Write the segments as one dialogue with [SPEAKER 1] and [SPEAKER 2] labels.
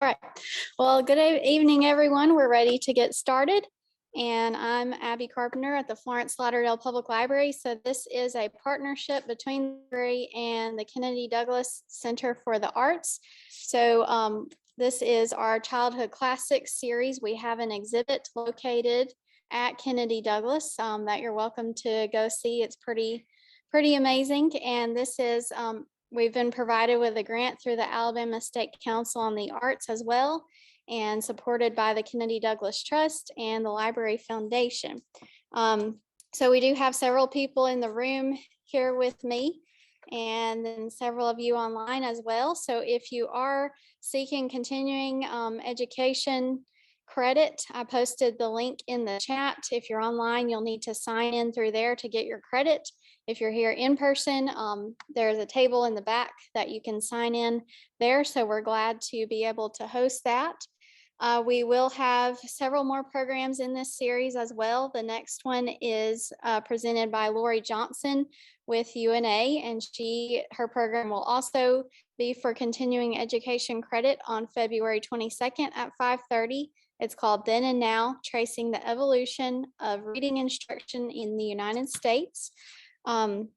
[SPEAKER 1] right. Well, good evening, everyone. We're ready to get started. And I'm Abby Carpenter at the Florence Lauderdale Public Library. So this is a partnership between the library and the Kennedy Douglas Center for the Arts. So this is our Childhood Classics series. We have an exhibit located at Kennedy Douglas that you're welcome to go see. It's pretty amazing. And this is we've been provided with a grant through the Alabama State Council on the Arts as well, and supported by the Kennedy Douglas Trust and the Library Foundation. So we do have several people in the room here with me, and then several of you online as well. So if you are seeking continuing education credit, I posted the link in the chat. If you're online, you'll need to sign in through there to get your credit. If you're here in person, there's a table in the back that you can sign in there. So we're glad to be able to host that. We will have several more programs in this series as well. The next one is presented by Lori Johnson with UNA, and her program will also be for continuing education credit on February 22nd at 5:30. It's called Then and Now, Tracing the Evolution of Reading Instruction in the United States. And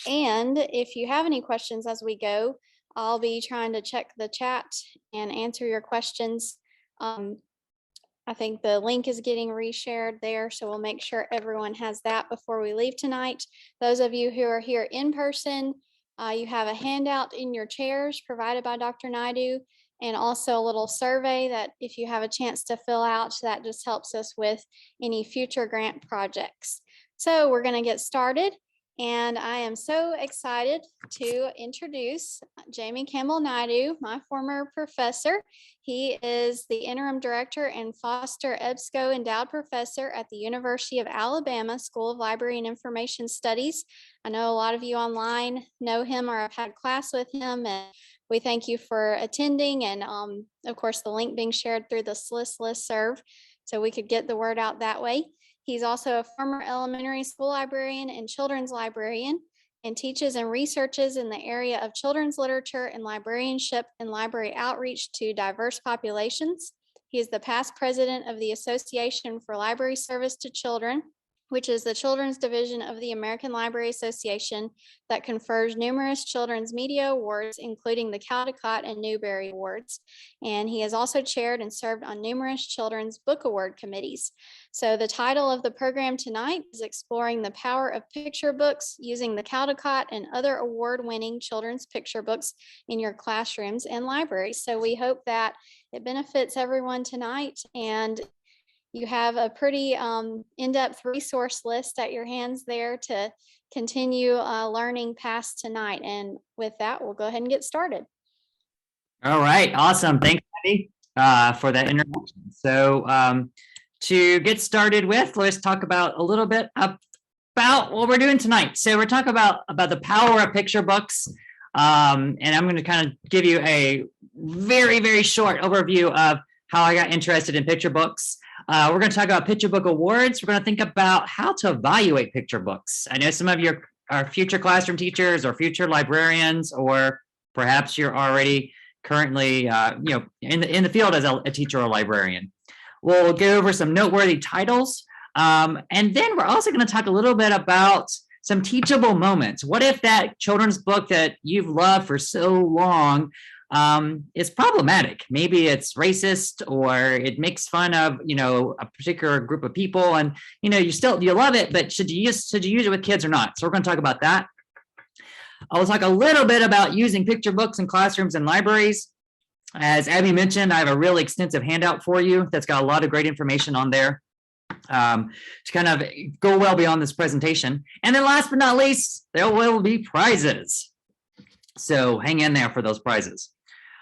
[SPEAKER 1] if you have any questions as we go, I'll be trying to check the chat and answer your questions. I think the link is getting reshared there, so we'll make sure everyone has that before we leave tonight. Those of you who are here in person, you have a handout in your chairs provided by Dr. Naidoo, and also a little survey that if you have a chance to fill out, that just helps us with any future grant projects. So we're going to get started. And I am so excited to introduce Jamie Campbell Naidoo, my former professor. He is the interim director and Foster EBSCO endowed professor at the University of Alabama School of Library and Information Studies. I know a lot of you online know him or have had class with him, and we thank you for attending. And of course, the link being shared through the SLIS listserv, so we could get the word out that way. He's also a former elementary school librarian and children's librarian, and teaches and researches in the area of children's literature and librarianship and library outreach to diverse populations. He is the past president of the Association for Library Service to Children, which is the children's division of the American Library Association that confers numerous children's media awards, including the Caldecott and Newbery Awards. And he has also chaired and served on numerous children's book award committees. So the title of the program tonight is Exploring the Power of Picture Books Using the Caldecott and Other Award-Winning Children's Picture Books in Your Classrooms and Libraries. So we hope that it benefits everyone tonight, and you have a pretty in-depth resource list at your hands there to continue learning past tonight. And with that, we'll go ahead and get started.
[SPEAKER 2] All right, awesome. Thanks, Abby, for that introduction. So to get started with, let's talk about a little bit about what we're doing tonight. So we're talking about the power of picture books. And I'm going to kind of give you a very, very short overview of how I got interested in picture books. We're going to talk about picture book awards. We're going to think about how to evaluate picture books. I know some of you are future classroom teachers or future librarians, or perhaps you're already currently in the field as a teacher or librarian. We'll go over some noteworthy titles. And then we're also going to talk a little bit about some teachable moments. What if that children's book that you've loved for so long is problematic? Maybe it's racist, or it makes fun of, a particular group of people, and, you love it, but should you use it with kids or not? So we're going to talk about that. I'll talk a little bit about using picture books in classrooms and libraries. As Abby mentioned, I have a really extensive handout for you that's got a lot of great information on there to kind of go well beyond this presentation. And then last but not least, there will be prizes. So hang in there for those prizes.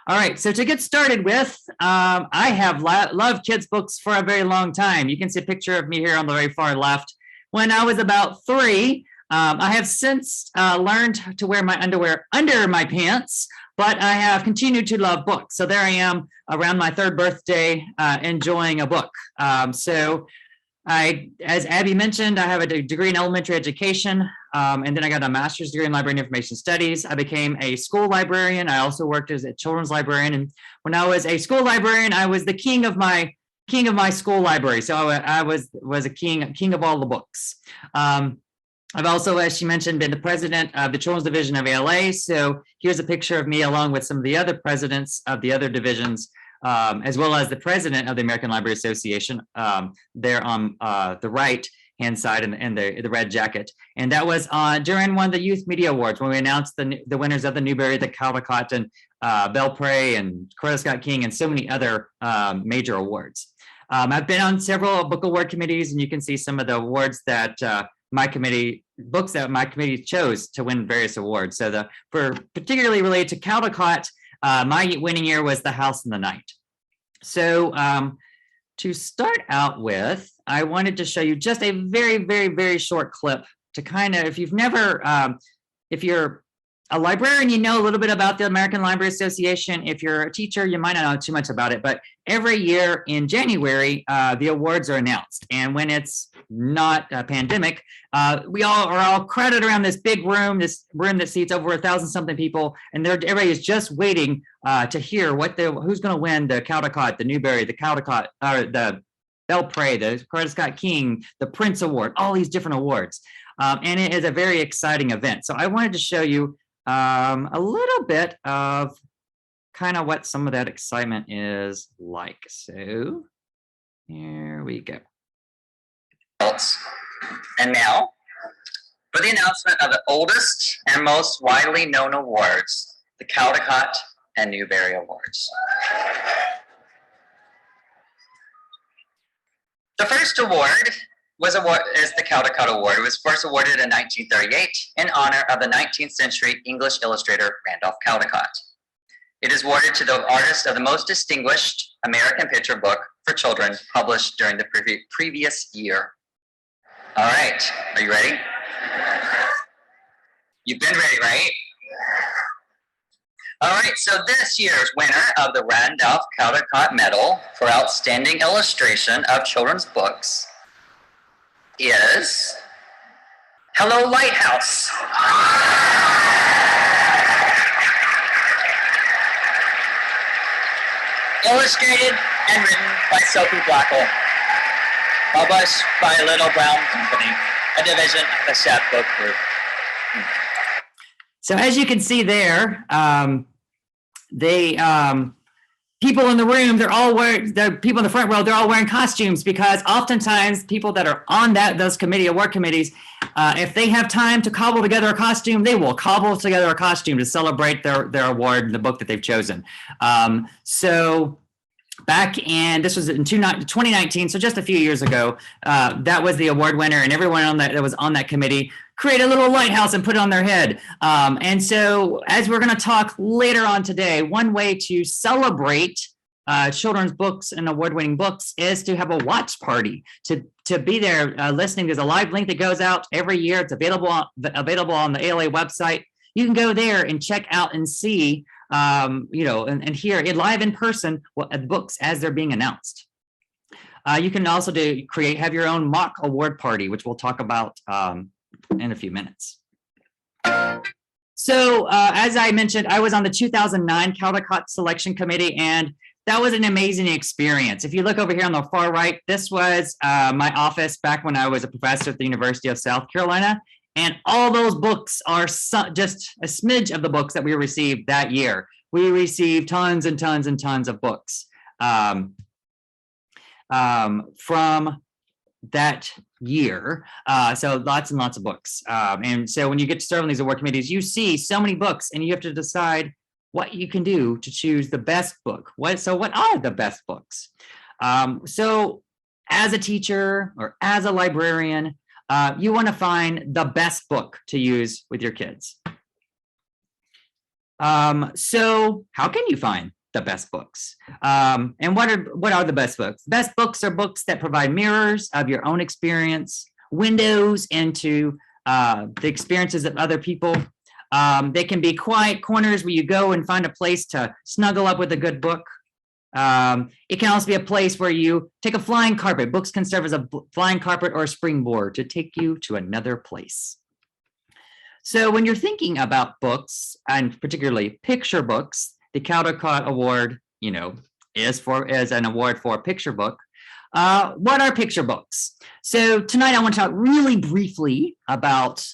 [SPEAKER 2] All right, so to get started with, I have loved kids' books for a very long time. You can see a picture of me here on the very far left. When I was about 3, I have since learned to wear my underwear under my pants, but I have continued to love books. So there I am around my 3rd birthday enjoying a book. So As Abby mentioned, I have a degree in elementary education, and then I got a master's degree in library and information studies. I became a school librarian. I also worked as a children's librarian, and when I was a school librarian, I was the king of my school library. So I was a king of all the books. I've also, as she mentioned, been the president of the children's division of ALA. So here's a picture of me along with some of the other presidents of the other divisions, as well as the president of the American Library Association, there on the right hand side in the red jacket. And that was during one of the Youth Media Awards when we announced the winners of the Newbery, the Caldecott, and Belpre, and Caldecott King, and so many other major awards. I've been on several book award committees, and you can see some of the awards that books that my committee chose to win various awards. So for particularly related to Caldecott, my winning year was The House in the Night. So to start out with, I wanted to show you just a very, very, very short clip to kind of, if you're a librarian, you know a little bit about the American Library Association. If you're a teacher, you might not know too much about it, but every year in January, the awards are announced. And when it's not a pandemic, we are all crowded around this big room, that seats over 1,000 something people, and everybody is just waiting to hear who's going to win the Caldecott, the Newbery, the Caldecott, the Belpre, the Caldecott King, the Prince Award, all these different awards. And it is a very exciting event. So I wanted to show you a little bit of kind of what some of that excitement is like. So here we go.
[SPEAKER 3] And now for the announcement of the oldest and most widely known awards, the Caldecott and Newbery Awards. The first award is the Caldecott Award. It was first awarded in 1938 in honor of the 19th century English illustrator Randolph Caldecott. It is awarded to the artist of the most distinguished American picture book for children published during the previous year. All right, are you ready? You've been ready, right? All right, so this year's winner of the Randolph Caldecott Medal for Outstanding Illustration of Children's Books is Hello Lighthouse. Illustrated and written by Sophie Blackle. Published by Little Brown Company, a division of the Chef Book Group.
[SPEAKER 2] So as you can see there, people in the room, the people in the front row, they're all wearing costumes, because oftentimes people that are on those award committees, if they have time to cobble together a costume, they will cobble together a costume to celebrate their award, the book that they've chosen. So this was in 2019, so just a few years ago, that was the award winner, and everyone that was on that committee create a little lighthouse and put it on their head. And so as we're going to talk later on today, one way to celebrate children's books and award-winning books is to have a watch party, to be there listening. There's a live link that goes out every year. It's available on the ALA website. You can go there and check out and see, and hear it live in person, the books as they're being announced. You can also have your own mock award party, which we'll talk about in a few minutes. So as I mentioned, I was on the 2009 Caldecott Selection Committee, and that was an amazing experience. If you look over here on the far right, this was my office back when I was a professor at the University of South Carolina. And all those books are just a smidge of the books that we received that year. We received tons and tons and tons of books from that year. So lots and lots of books. And so when you get to serve on these award committees, you see so many books, and you have to decide what you can do to choose the best book. What are the best books? So as a teacher or as a librarian, you want to find the best book to use with your kids. So how can you find the best books? And what are the best books? Best books are books that provide mirrors of your own experience, windows into the experiences of other people. They can be quiet corners where you go and find a place to snuggle up with a good book. It can also be a place where you take a flying carpet. Books can serve as a flying carpet or a springboard to take you to another place. So when you're thinking about books, and particularly picture books, the Caldecott Award, is an award for a picture book. What are picture books? So tonight I want to talk really briefly about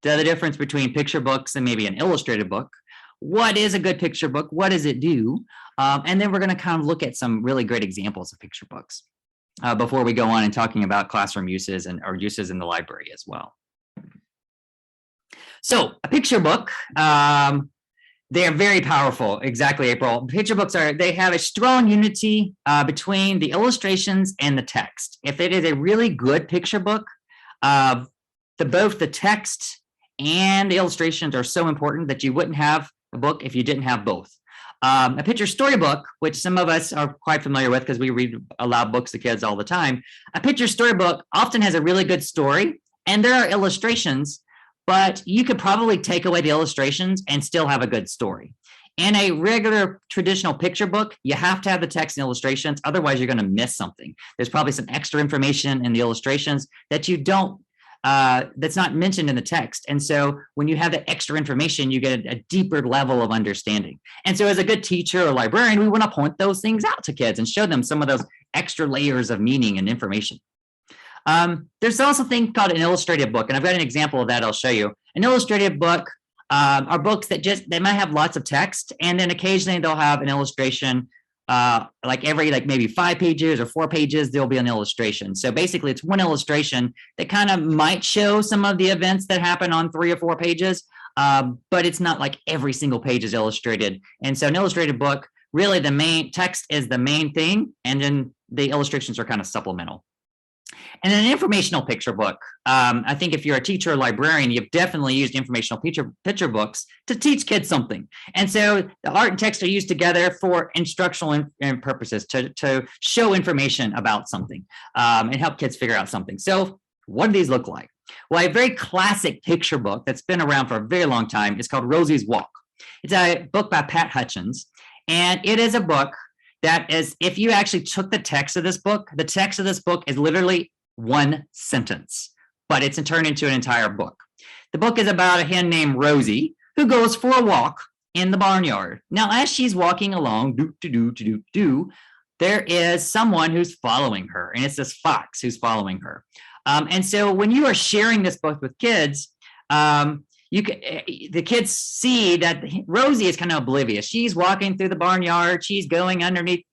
[SPEAKER 2] the difference between picture books and maybe an illustrated book. What is a good picture book? What does it do? And then we're going to kind of look at some really great examples of picture books before we go on and talking about classroom uses or uses in the library as well. So a picture book, they are very powerful. Exactly, April. Picture books they have a strong unity between the illustrations and the text. If it is a really good picture book, both the text and the illustrations are so important that you wouldn't have a book if you didn't have both. A picture storybook, which some of us are quite familiar with because we read aloud books to kids all the time. A picture storybook often has a really good story, and there are illustrations, but you could probably take away the illustrations and still have a good story. In a regular traditional picture book, you have to have the text and illustrations, otherwise you're going to miss something. There's probably some extra information in the illustrations that you don't, that's not mentioned in the text. And so when you have that extra information, you get a deeper level of understanding. And so as a good teacher or librarian, we want to point those things out to kids and show them some of those extra layers of meaning and information. There's also a thing called an illustrated book, and I've got an example of that I'll show you. An illustrated book are books that they might have lots of text, and then occasionally they'll have an illustration, every maybe 5 pages or 4 pages, there'll be an illustration. So basically it's one illustration that kind of might show some of the events that happen on 3 or 4 pages, but it's not like every single page is illustrated. And so an illustrated book, really the main text is the main thing, and then the illustrations are kind of supplemental. And an informational picture book, I think if you're a teacher or librarian, you've definitely used informational picture books to teach kids something. And so the art and text are used together for instructional purposes to show information about something and help kids figure out something. So what do these look like? Well, a very classic picture book that's been around for a very long time is called Rosies Walk. It's a book by Pat Hutchins, and it is a book that is, if you actually took the text of this book, the text of this book is literally one sentence, but it's turned into an entire book. The book is about a hen named Rosie who goes for a walk in the barnyard. Now, as she's walking along, there is someone who's following her, and it's this fox who's following her. And so when you are sharing this book with kids, the kids see that Rosie is kind of oblivious. She's walking through the barnyard. She's going underneath,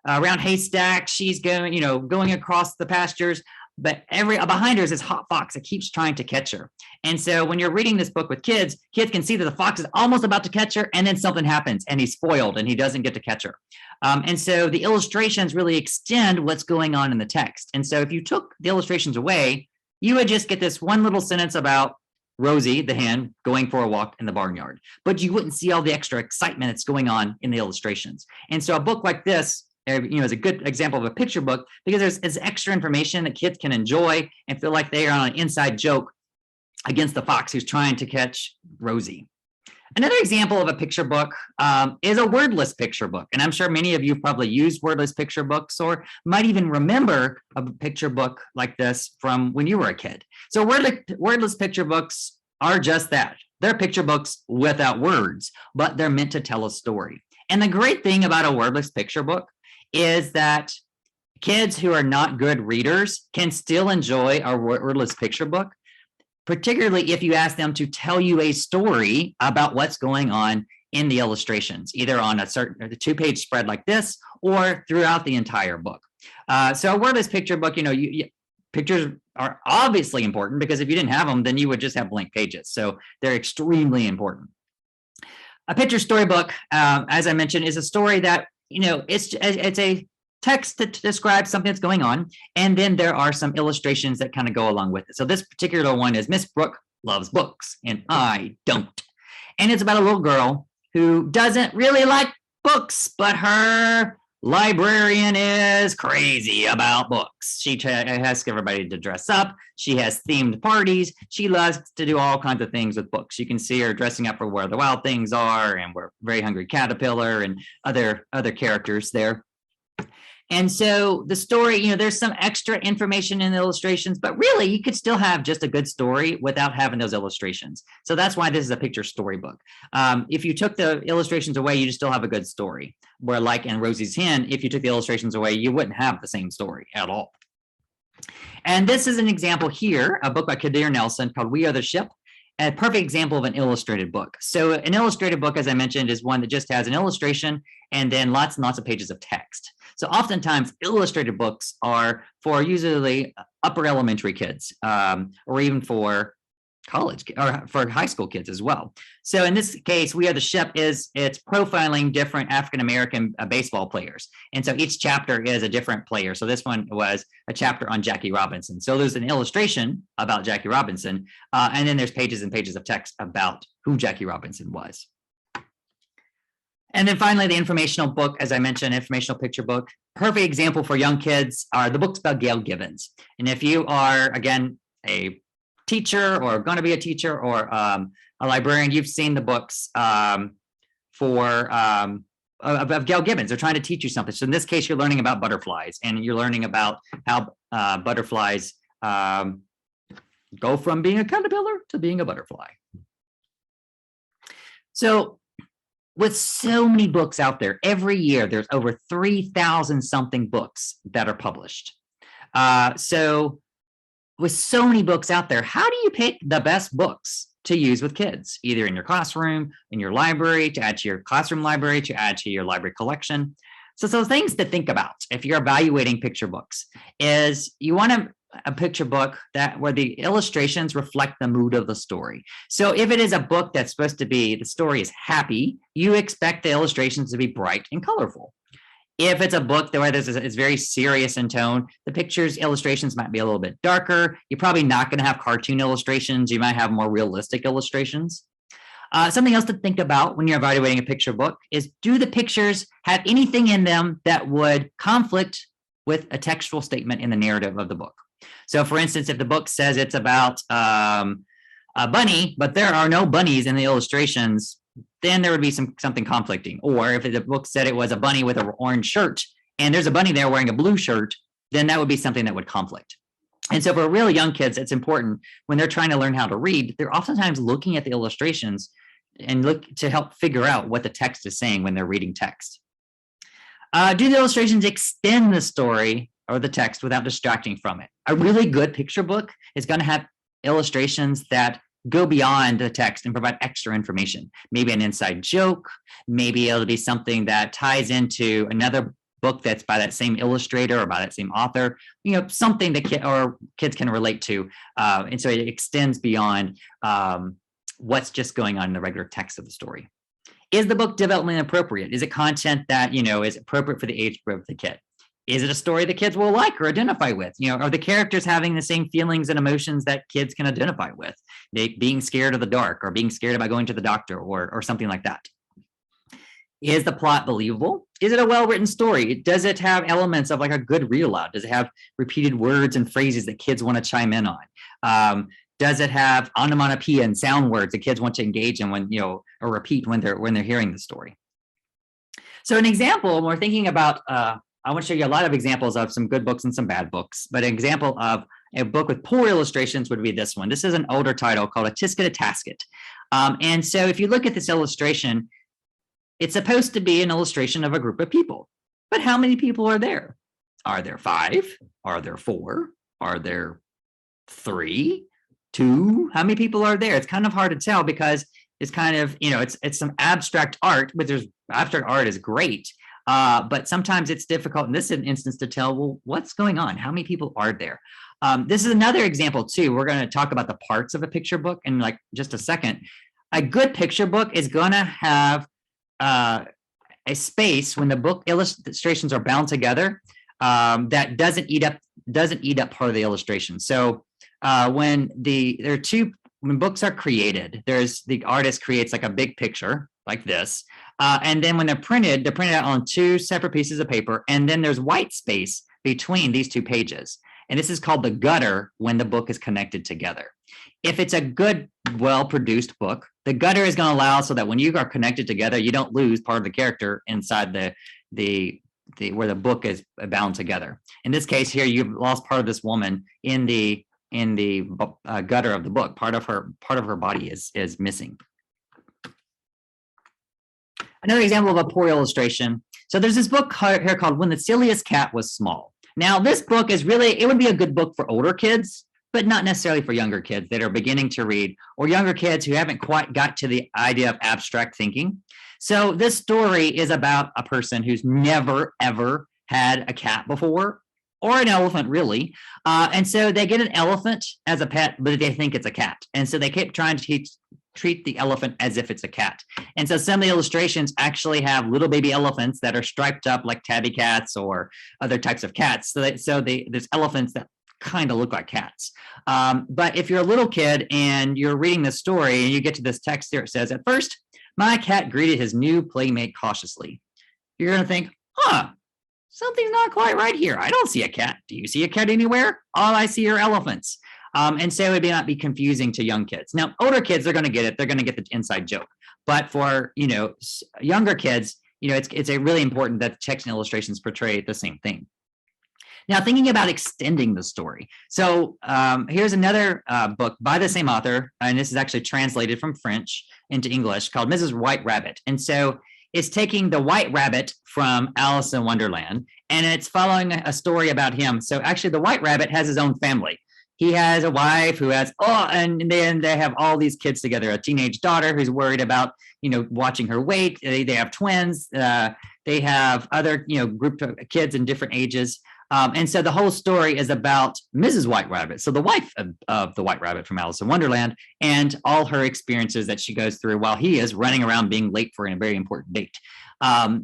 [SPEAKER 2] around haystacks. She's going, going across the pastures. But behind her is this hot fox that keeps trying to catch her. And so when you're reading this book with kids can see that the fox is almost about to catch her, and then something happens, and he's foiled, and he doesn't get to catch her. And so the illustrations really extend what's going on in the text. And so if you took the illustrations away, you would just get this one little sentence about Rosie, the hen, going for a walk in the barnyard, but you wouldn't see all the extra excitement that's going on in the illustrations. And so a book like this, is a good example of a picture book because there's extra information that kids can enjoy and feel like they are on an inside joke against the fox who's trying to catch Rosie. Another example of a picture book is a wordless picture book. And I'm sure many of you probably used wordless picture books or might even remember a picture book like this from when you were a kid. So wordless picture books are just that. They're picture books without words, but they're meant to tell a story. And the great thing about a wordless picture book is that kids who are not good readers can still enjoy a wordless picture book, particularly if you ask them to tell you a story about what's going on in the illustrations, either on a certain 2-page spread like this or throughout the entire book. So a wordless picture book, pictures are obviously important because if you didn't have them, then you would just have blank pages. So they're extremely important. A picture storybook, as I mentioned, is a story that, it's a text that describes something that's going on, and then there are some illustrations that kind of go along with it. So this particular one is Miss Brooke Loves Books, and I Don't. And it's about a little girl who doesn't really like books, but her librarian is crazy about books. She asks everybody to dress up. She has themed parties. She loves to do all kinds of things with books. You can see her dressing up for Where the Wild Things Are and We're Very Hungry Caterpillar and other characters there. And so the story, there's some extra information in the illustrations, but really you could still have just a good story without having those illustrations. So that's why this is a picture storybook. If you took the illustrations away, you just still have a good story. Where like in Rosie's Hen, if you took the illustrations away, you wouldn't have the same story at all. And this is an example here, a book by Kadir Nelson called We Are the Ship. A perfect example of an illustrated book. So an illustrated book, as I mentioned, is one that just has an illustration and then lots and lots of pages of text. So oftentimes illustrated books are for usually upper elementary kids or even for college or for high school kids as well. So in this case, We Are the Ship it's profiling different African-American baseball players. And so each chapter is a different player. So this one was a chapter on Jackie Robinson. So there's an illustration about Jackie Robinson, and then there's pages and pages of text about who Jackie Robinson was. And then finally, the informational book, as I mentioned, informational picture book. Perfect example for young kids are the books about Gail Gibbons. And if you are, again, a teacher or going to be a teacher or a librarian, you've seen the books of Gail Gibbons. They're trying to teach you something. So in this case, you're learning about butterflies and you're learning about how butterflies go from being a caterpillar to being a butterfly. So with so many books out there, every year there's over 3,000 something books that are published. So with so many books out there, how do you pick the best books to use with kids, either in your classroom, in your library, to add to your classroom library, to add to your library collection? So things to think about if you're evaluating picture books is you want a picture book where the illustrations reflect the mood of the story. So if it is a book that's supposed to be, the story is happy, you expect the illustrations to be bright and colorful. If it's a book where it's very serious in tone, the illustrations might be a little bit darker. You're probably not going to have cartoon illustrations. You might have more realistic illustrations. Something else to think about when you're evaluating a picture book is, do the pictures have anything in them that would conflict with a textual statement in the narrative of the book? So for instance, if the book says it's about a bunny, but there are no bunnies in the illustrations, then there would be something conflicting. Or if the book said it was a bunny with an orange shirt and there's a bunny there wearing a blue shirt, then that would be something that would conflict. And so for really young kids, it's important when they're trying to learn how to read, they're oftentimes looking at the illustrations and look to help figure out what the text is saying when they're reading text. Do the illustrations extend the story or the text without distracting from it? A really good picture book is going to have illustrations that go beyond the text and provide extra information. Maybe an inside joke, maybe it'll be something that ties into another book that's by that same illustrator or by that same author, something that kids can relate to. And so it extends beyond what's just going on in the regular text of the story. Is the book development appropriate? Is it content that, is appropriate for the age group of the kid? Is it a story that kids will like or identify with? Are the characters having the same feelings and emotions that kids can identify with? Being scared of the dark or being scared about going to the doctor or something like that. Is the plot believable? Is it a well-written story? Does it have elements of like a good read aloud? Does it have repeated words and phrases that kids want to chime in on? Does it have onomatopoeia and sound words that kids want to engage in when, or repeat when they're hearing the story? So an example, when we're thinking about, I want to show you a lot of examples of some good books and some bad books, but an example of a book with poor illustrations would be this one. This is an older title called A Tisket a Tasket. And so if you look at this illustration, it's supposed to be an illustration of a group of people, but how many people are there? Are there 5? Are there 4? Are there 3? 2? How many people are there? It's kind of hard to tell because it's kind of, it's some abstract art, but abstract art is great. But sometimes it's difficult in this instance to tell, well, what's going on? How many people are there? This is another example too. We're going to talk about the parts of a picture book in like just a second. A good picture book is going to have a space when the book illustrations are bound together that doesn't eat up part of the illustration. So when books are created, the artist creates like a big picture like this. And then when they're printed out on two separate pieces of paper, and then there's white space between these two pages. And this is called the gutter when the book is connected together. If it's a good, well-produced book, the gutter is going to allow so that when you are connected together, you don't lose part of the character inside the where the book is bound together. In this case here, you've lost part of this woman in the gutter of the book. Part of her body is missing. Another example of a poor illustration. So there's this book here called When the Silliest Cat Was Small. Now this book is really, it would be a good book for older kids, but not necessarily for younger kids that are beginning to read, or younger kids who haven't quite got to the idea of abstract thinking. So this story is about a person who's never, ever had a cat before, or an elephant really. And so they get an elephant as a pet, but they think it's a cat. And so they keep trying to treat the elephant as if it's a cat. And so some of the illustrations actually have little baby elephants that are striped up like tabby cats or other types of cats. So there's elephants that kind of look like cats. But if you're a little kid and you're reading this story and you get to this text here, it says, "At first, my cat greeted his new playmate cautiously." You're going to think, something's not quite right here. I don't see a cat. Do you see a cat anywhere? All I see are elephants. And so it may not be confusing to young kids. Now, older kids, they're going to get it. They're going to get the inside joke. But for, younger kids, it's a really important that text and illustrations portray the same thing. Now, thinking about extending the story. So here's another book by the same author, and this is actually translated from French into English, called Mrs. White Rabbit. And so it's taking the White Rabbit from Alice in Wonderland, and it's following a story about him. So actually, the White Rabbit has his own family. He has a wife who has, and then they have all these kids together, a teenage daughter who's worried about, watching her weight. They have twins. They have other, group of kids in different ages. And so the whole story is about Mrs. White Rabbit, so the wife of the White Rabbit from Alice in Wonderland, and all her experiences that she goes through while he is running around being late for a very important date.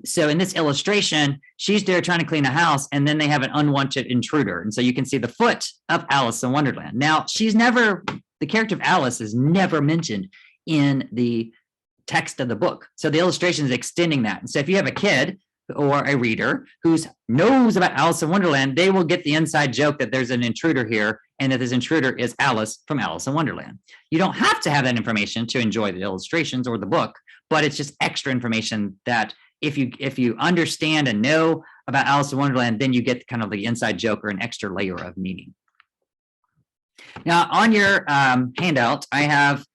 [SPEAKER 2] So in this illustration, she's there trying to clean a house, and then they have an unwanted intruder. And so you can see the foot of Alice in Wonderland. Now, the character of Alice is never mentioned in the text of the book. So the illustration is extending that. And so if you have a kid or a reader who knows about Alice in Wonderland, they will get the inside joke that there's an intruder here, and that this intruder is Alice from Alice in Wonderland. You don't have to have that information to enjoy the illustrations or the book, but it's just extra information that if you understand and know about Alice in Wonderland, then you get kind of the inside joke or an extra layer of meaning. Now, on your handout, I have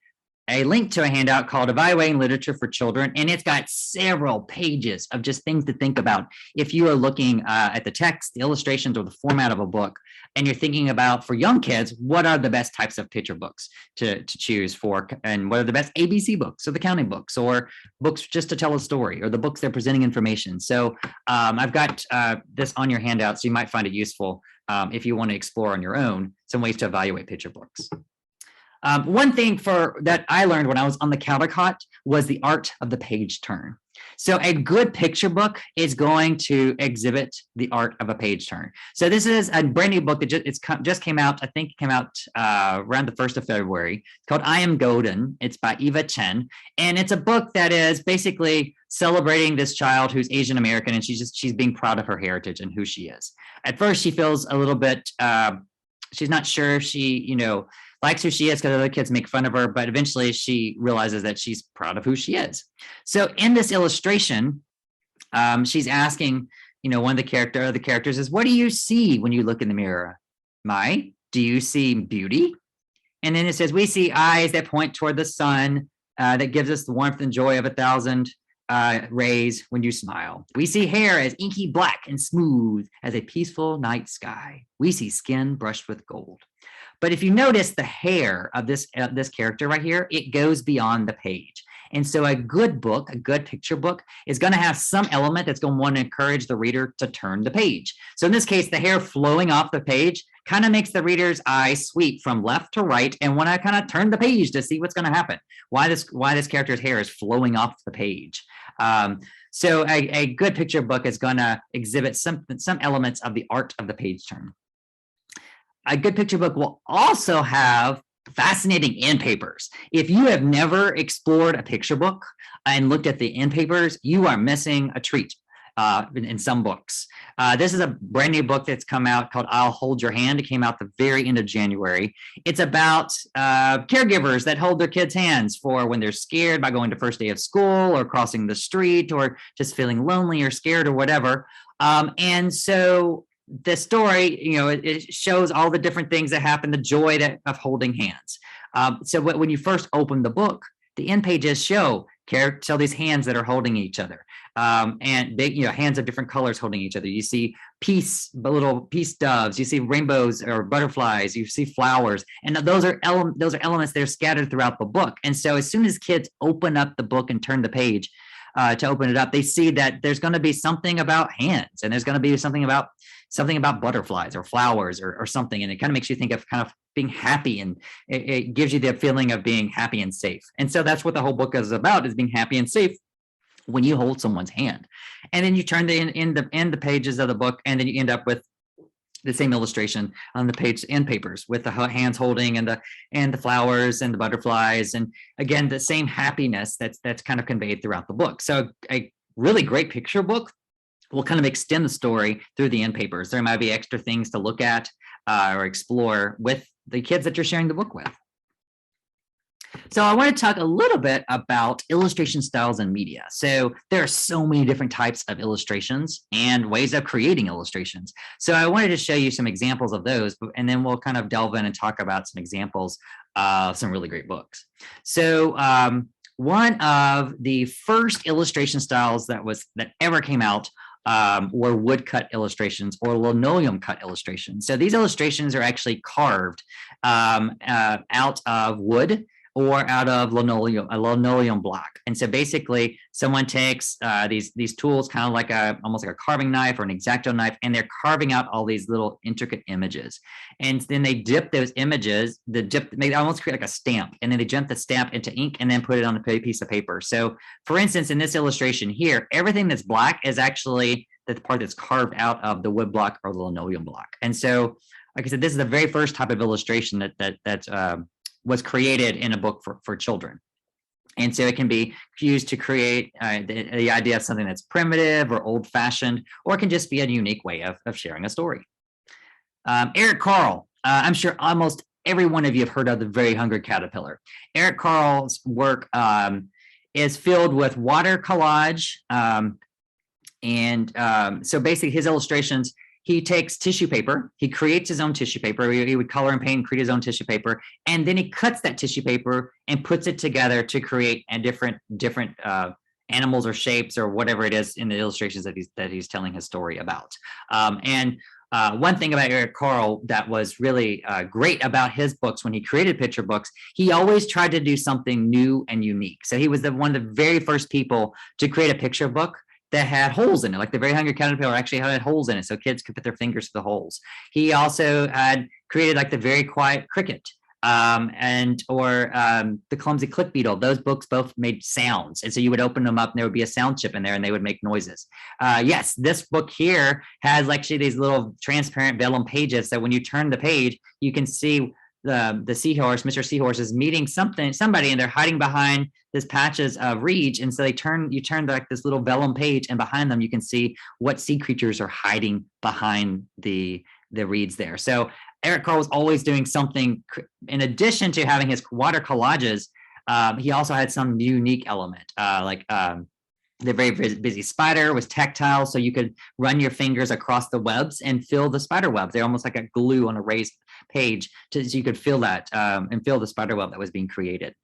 [SPEAKER 2] a link to a handout called Evaluating Literature for Children, and it's got several pages of just things to think about if you are looking at the text, the illustrations, or the format of a book, and you're thinking about, for young kids, what are the best types of picture books to choose for, and what are the best ABC books, or the counting books, or books just to tell a story, or the books that are presenting information. So I've got this on your handout, so you might find it useful if you want to explore on your own some ways to evaluate picture books. One thing that I learned when I was on the Caldecott was the art of the page turn. So a good picture book is going to exhibit the art of a page turn. So this is a brand new book that just came out. I think it came out around the 1st of February. It's called I Am Golden. It's by Eva Chen. And it's a book that is basically celebrating this child who's Asian American, and she's being proud of her heritage and who she is. At first, she feels a little bit, she's not sure if she, likes who she is because other kids make fun of her, but eventually she realizes that she's proud of who she is. So in this illustration, she's asking, one of the characters is, what do you see when you look in the mirror? Do you see beauty? And then it says, we see eyes that point toward the sun, that gives us the warmth and joy of 1,000 rays when you smile. We see hair as inky black and smooth as a peaceful night sky. We see skin brushed with gold. But if you notice the hair of this character right here, it goes beyond the page. And so a good book, a good picture book, is going to have some element that's going to want to encourage the reader to turn the page. So in this case, the hair flowing off the page kind of makes the reader's eye sweep from left to right and want to kind of turn the page to see what's going to happen. Why this character's hair is flowing off the page. So a good picture book is going to exhibit some elements of the art of the page turn. A good picture book will also have fascinating end papers. If you have never explored a picture book and looked at the end papers, you are missing a treat in some books. This is a brand new book that's come out called I'll Hold Your Hand. It came out the very end of January. It's about caregivers that hold their kids' hands for when they're scared by going to first day of school or crossing the street or just feeling lonely or scared or whatever. And so the story, it shows all the different things that happen, the joy of holding hands. So when you first open the book, the end pages show these hands that are holding each other. And they, hands of different colors holding each other. You see little peace doves. You see rainbows or butterflies. You see flowers, and those are elements that are scattered throughout the book. And so, as soon as kids open up the book and turn the page to open it up, they see that there's going to be something about hands, and there's going to be something about butterflies or flowers or something, and it kind of makes you think of kind of being happy, and it gives you the feeling of being happy and safe. And so that's what the whole book is about, is being happy and safe when you hold someone's hand. And then you turn the pages of the book, and then you end up with the same illustration on the page end papers with the hands holding and the flowers and the butterflies, and again the same happiness that's kind of conveyed throughout the book. So a really great picture book will kind of extend the story through the end papers. There might be extra things to look at or explore with the kids that you're sharing the book with. So I want to talk a little bit about illustration styles and media. So there are so many different types of illustrations and ways of creating illustrations. So I wanted to show you some examples of those, and then we'll kind of delve in and talk about some examples of some really great books. So one of the first illustration styles that ever came out were woodcut illustrations or linoleum cut illustrations. So these illustrations are actually carved out of wood or out of a linoleum block. And so basically someone takes these tools, kind of like almost like a carving knife or an X-Acto knife, and they're carving out all these little intricate images. And then they dip those images, they almost create like a stamp, and then they dip the stamp into ink and then put it on a piece of paper. So for instance, in this illustration here, everything that's black is actually the part that's carved out of the wood block or the linoleum block. And so, like I said, this is the very first type of illustration that was created in a book for children. And so it can be used to create the idea of something that's primitive or old-fashioned, or it can just be a unique way of sharing a story. Eric Carle, I'm sure almost every one of you have heard of The Very Hungry Caterpillar. Eric Carle's work is filled with water collage, so basically his illustrations, he takes tissue paper, he creates his own tissue paper, he would color and paint and create his own tissue paper, and then he cuts that tissue paper and puts it together to create a different animals or shapes or whatever it is in the illustrations that he's telling his story about. One thing about Eric Carle that was really great about his books when he created picture books, he always tried to do something new and unique. So he was one of the very first people to create a picture book that had holes in it, like The Very Hungry Caterpillar actually had holes in it so kids could put their fingers through the holes. He also had created like The Very Quiet Cricket or The Clumsy Click Beetle. Those books both made sounds. And so you would open them up and there would be a sound chip in there and they would make noises. Yes, this book here has actually these little transparent vellum pages that when you turn the page, you can see the seahorse, Mr. Seahorse, is meeting somebody, and they're hiding behind this patches of reeds. And so you turn like this little vellum page, and behind them you can see what sea creatures are hiding behind the reeds there. So Eric Carle was always doing something. In addition to having his water collages, he also had some unique element, The Very Busy Spider was tactile, so you could run your fingers across the webs and feel the spider webs. They're almost like a glue on a raised page, so you could feel that and feel the spider web that was being created.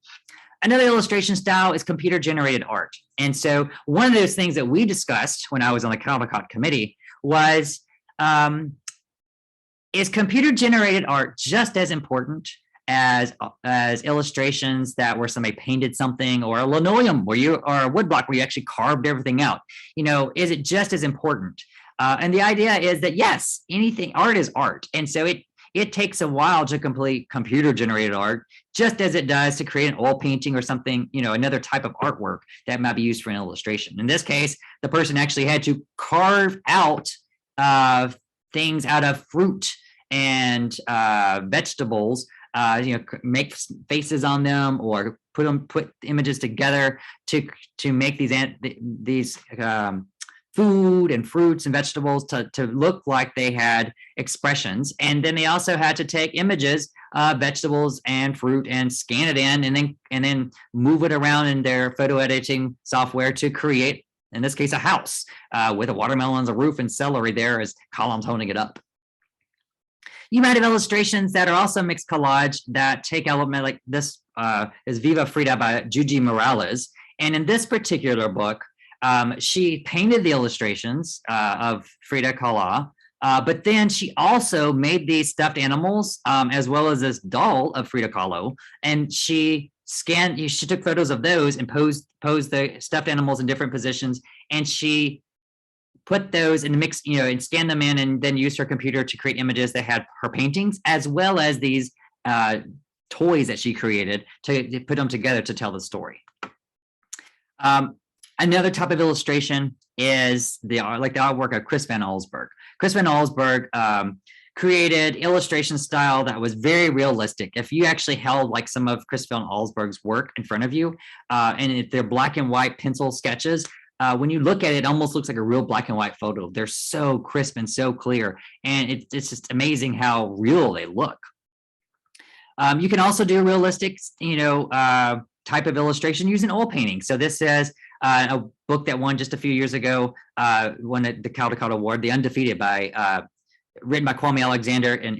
[SPEAKER 2] Another illustration style is computer-generated art. And so one of those things that we discussed when I was on the Caldecott committee was, is computer-generated art just as important as illustrations that where somebody painted something, or a linoleum or a woodblock where you actually carved everything out? Is it just as important? And the idea is that yes, art is art. And so it takes a while to complete computer generated art, just as it does to create an oil painting or something, another type of artwork that might be used for an illustration. In this case, the person actually had to carve out things out of fruit and vegetables make faces on them or put images together to make these food and fruits and vegetables to look like they had expressions. And then they also had to take images of vegetables and fruit and scan it in and then move it around in their photo editing software to create, in this case, a house with a watermelon as a roof and celery there as columns holding it up. You might have illustrations that are also mixed collage that take element like this is Viva Frida by Juji Muralist. And in this particular book, she painted the illustrations of Frida Kahlo, but then she also made these stuffed animals as well as this doll of Frida Kahlo, and she took photos of those and posed the stuffed animals in different positions, and she put those in the mix, and scanned them in, and then used her computer to create images that had her paintings as well as these toys that she created to put them together to tell the story. Another type of illustration is the artwork of Chris van Allsburg. Chris van Allsburg created illustration style that was very realistic. If you actually held like some of Chris van Allsburg's work in front of you, and if they're black and white pencil sketches, when you look at it, it almost looks like a real black and white photo. They're so crisp and so clear, and it's just amazing how real they look. You can also do realistic, type of illustration using oil painting. So this is a book that won just a few years ago, won the Caldecott Award, The Undefeated, written by Kwame Alexander and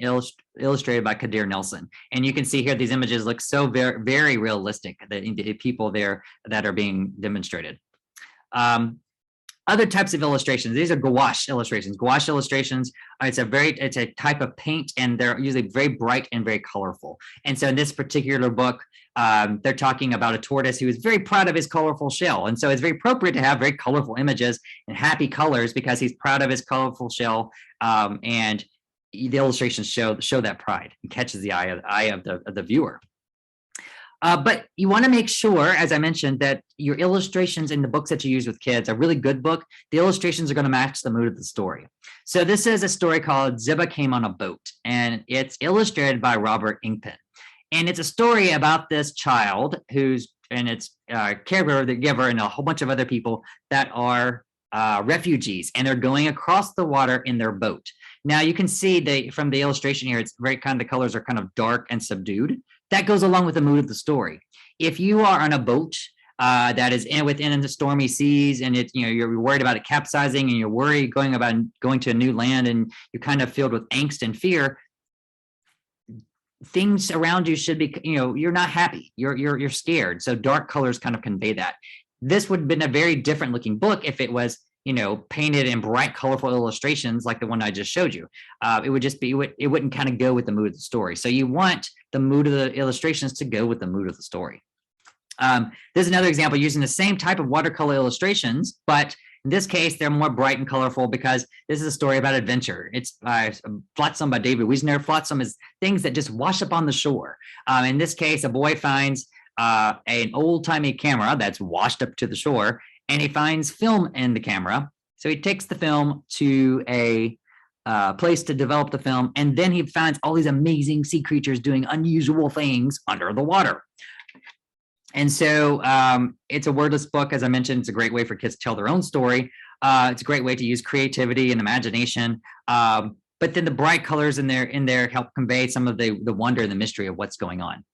[SPEAKER 2] illustrated by Kadir Nelson. And you can see here these images look so very, very realistic, the people there that are being demonstrated. Other types of illustrations, these are gouache illustrations. Gouache illustrations, it's a type of paint, and they're usually very bright and very colorful. And so in this particular book, they're talking about a tortoise who is very proud of his colorful shell. And so it's very appropriate to have very colorful images and happy colors because he's proud of his colorful shell. And the illustrations show that pride and catches the eye of the viewer. But you want to make sure, as I mentioned, that your illustrations in the books that you use with kids, a really good book, the illustrations are going to match the mood of the story. So this is a story called Ziba Came on a Boat, and it's illustrated by Robert Inkpen. And it's a story about this child and its caregiver, the giver, and a whole bunch of other people that are refugees, and they're going across the water in their boat. Now you can see from the illustration here, it's very the colors are kind of dark and subdued. That goes along with the mood of the story. If you are on a boat that is within the stormy seas, and you're worried about it capsizing, and you're worried going to a new land, and you're kind of filled with angst and fear, things around you should be, you're not happy. You're scared. So dark colors kind of convey that. This would have been a very different looking book if it was, painted in bright, colorful illustrations like the one I just showed you. It would just be, it wouldn't kind of go with the mood of the story. So you want the mood of the illustrations to go with the mood of the story. There's another example using the same type of watercolor illustrations, but in this case, they're more bright and colorful because this is a story about adventure. It's Flotsam by David Wiesner. Flotsam is things that just wash up on the shore. In this case, a boy finds an old-timey camera that's washed up to the shore, and he finds film in the camera. So he takes the film to a place to develop the film, and then he finds all these amazing sea creatures doing unusual things under the water. And so it's a wordless book. As I mentioned, it's a great way for kids to tell their own story. It's a great way to use creativity and imagination. But then the bright colors in there help convey some of the wonder and the mystery of what's going on.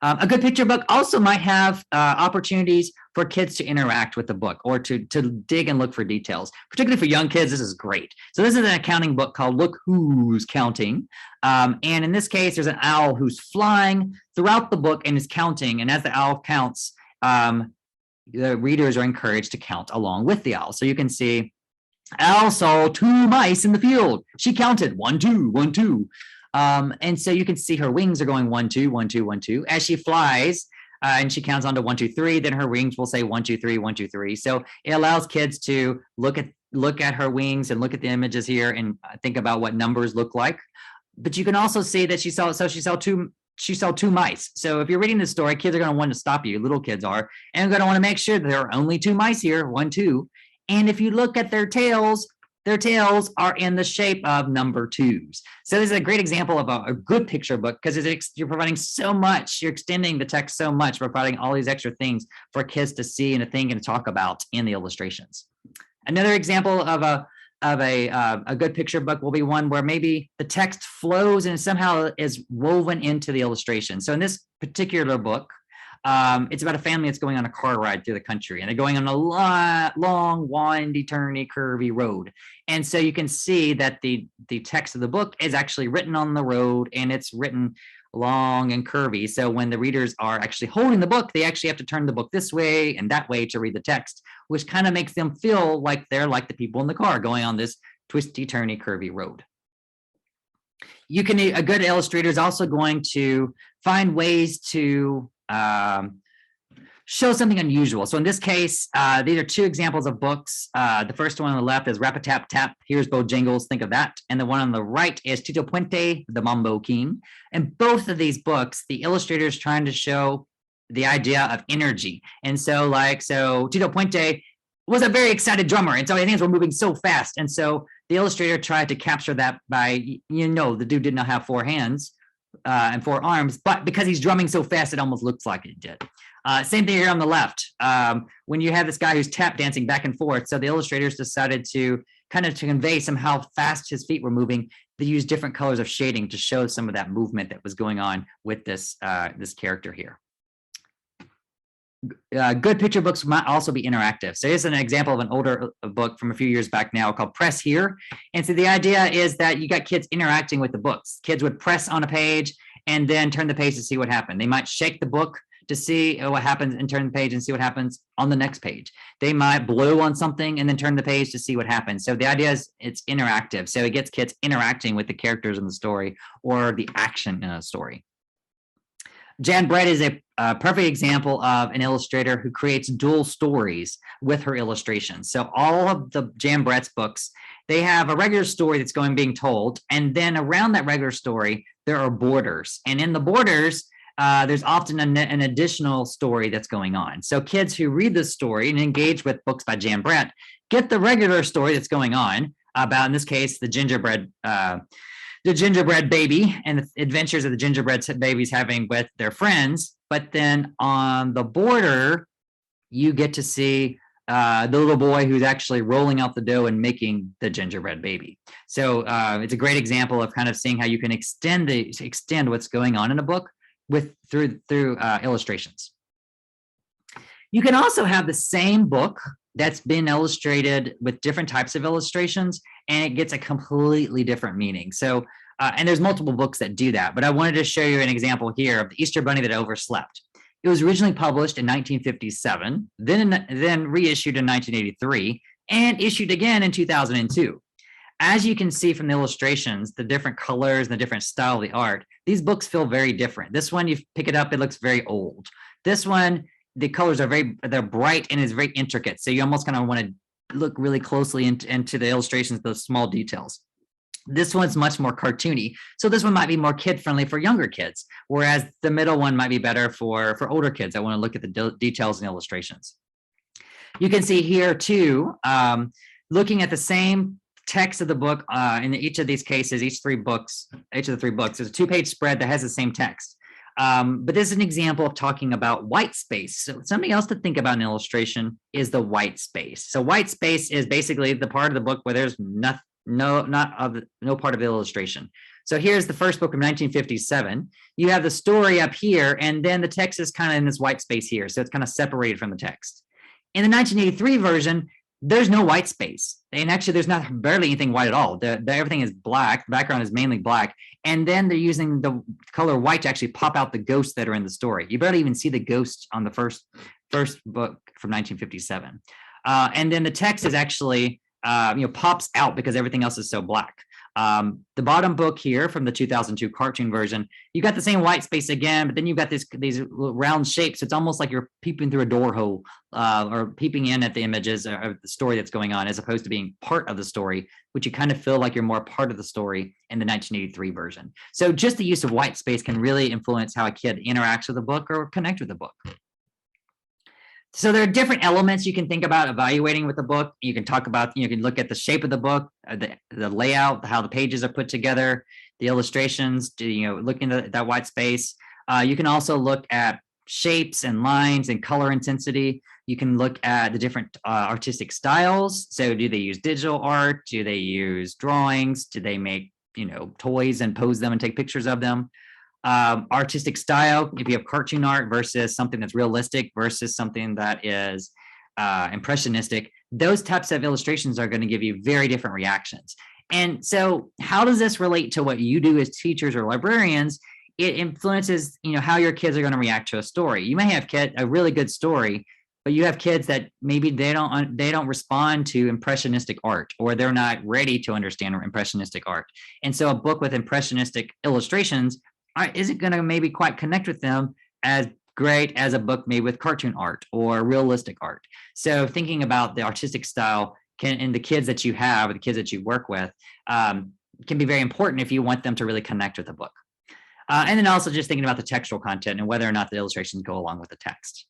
[SPEAKER 2] A good picture book also might have opportunities for kids to interact with the book or to dig and look for details. Particularly for young kids, this is great. So this is an accounting book called Look Who's Counting. And in this case, there's an owl who's flying throughout the book and is counting. And as the owl counts, the readers are encouraged to count along with the owl. So you can see, owl saw 2 mice in the field. She counted 1, 2, 1, 2. And so you can see her wings are going 1, 2, 1, 2, 1, 2 as she flies, and she counts on to 1, 2, 3. Then her wings will say 1, 2, 3, 1, 2, 3. So it allows kids to look at her wings and look at the images here and think about what numbers look like. But you can also see that she saw 2 mice. So if you're reading this story, kids are going to want to stop you. Little kids are, and going to want to make sure that there are only 2 mice here, 1, 2. And if you look at their tails, their tails are in the shape of number 2s. So this is a great example of a good picture book because you're providing so much, you're extending the text so much, providing all these extra things for kids to see and to think and to talk about in the illustrations. Another example of a good picture book will be one where maybe the text flows and somehow is woven into the illustration. So in this particular book, it's about a family that's going on a car ride through the country, and they're going on a long, windy, turny, curvy road. And so you can see that the text of the book is actually written on the road, and it's written long and curvy. So when the readers are actually holding the book, they actually have to turn the book this way and that way to read the text, which kind of makes them feel like they're like the people in the car going on this twisty, turny, curvy road. A good illustrator is also going to find ways to show something unusual. So in this case, these are 2 examples of books. The first one on the left is Rap-a-Tap-Tap, Here's Bojangles, think of that. And the one on the right is Tito Puente, the Mambo King. And both of these books, the illustrator is trying to show the idea of energy. And so Tito Puente was a very excited drummer, and so things were moving so fast. And so the illustrator tried to capture that by, the dude did not have 4 hands and 4 arms, but because he's drumming so fast, it almost looks like it did. Same thing here on the left. When you have this guy who's tap dancing back and forth, so the illustrators decided to kind of to convey some how fast his feet were moving. They used different colors of shading to show some of that movement that was going on with this character here. Good picture books might also be interactive. So here's an example of an older book from a few years back now called Press Here. And so the idea is that you got kids interacting with the books. Kids would press on a page and then turn the page to see what happened. They might shake the book to see what happens and turn the page and see what happens on the next page. They might blow on something and then turn the page to see what happens. So the idea is it's interactive. So it gets kids interacting with the characters in the story or the action in a story. Jan Brett is a perfect example of an illustrator who creates dual stories with her illustrations. So all of the Jan Brett's books, they have a regular story that's being told, and then around that regular story, there are borders. And in the borders, there's often an additional story that's going on. So kids who read this story and engage with books by Jan Brett get the regular story that's going on about, in this case, the gingerbread baby and the adventures of the gingerbread babies having with their friends. But then on the border, you get to see the little boy who's actually rolling out the dough and making the gingerbread baby. So it's a great example of kind of seeing how you can extend what's going on in a book through illustrations. You can also have the same book that's been illustrated with different types of illustrations, and it gets a completely different meaning. So, and there's multiple books that do that, but I wanted to show you an example here of the Easter Bunny that overslept. It was originally published in 1957, then reissued in 1983, and issued again in 2002. As you can see from the illustrations, the different colors and the different style of the art, these books feel very different. This one, you pick it up, it looks very old. This one, the colors are they're bright and it's very intricate. So you almost kind of want to look really closely into the illustrations, those small details. This one's much more cartoony. So this one might be more kid-friendly for younger kids, whereas the middle one might be better for older kids that want to look at the details and illustrations. You can see here too, looking at the same text of the book in each of these cases, each of the 3 books, there's a 2-page spread that has the same text. But this is an example of talking about white space. So something else to think about in illustration is the white space. So white space is basically the part of the book where there's no part of the illustration. So here's the first book of 1957. You have the story up here, and then the text is kind of in this white space here. So it's kind of separated from the text. In the 1983 version, there's no white space. And actually, there's barely anything white at all. Everything is black. The background is mainly black. And then they're using the color white to actually pop out the ghosts that are in the story. You barely even see the ghosts on the first book from 1957. And then the text is actually, pops out because everything else is so black. The bottom book here from the 2002 cartoon version, you got the same white space again, but then you've got these round shapes. It's almost like you're peeping through a door hole or peeping in at the images of the story that's going on, as opposed to being part of the story, which you kind of feel like you're more part of the story in the 1983 version. So just the use of white space can really influence how a kid interacts with the book or connect with the book. So there are different elements you can think about evaluating with the book. You can talk about, you can look at the shape of the book, the layout, how the pages are put together, the illustrations, looking at that white space. You can also look at shapes and lines and color intensity. You can look at the different artistic styles. So do they use digital art? Do they use drawings? Do they make, toys and pose them and take pictures of them? Artistic style, if you have cartoon art versus something that's realistic versus something that is impressionistic, those types of illustrations are going to give you very different reactions. And so how does this relate to what you do as teachers or librarians? It influences, how your kids are going to react to a story. You may have a really good story, but you have kids that maybe they don't respond to impressionistic art, or they're not ready to understand impressionistic art. And so a book with impressionistic illustrations isn't going to maybe quite connect with them as great as a book made with cartoon art or realistic art. So thinking about the artistic style and the kids that you have, or the kids that you work with, can be very important if you want them to really connect with the book. And then also just thinking about the textual content and whether or not the illustrations go along with the text.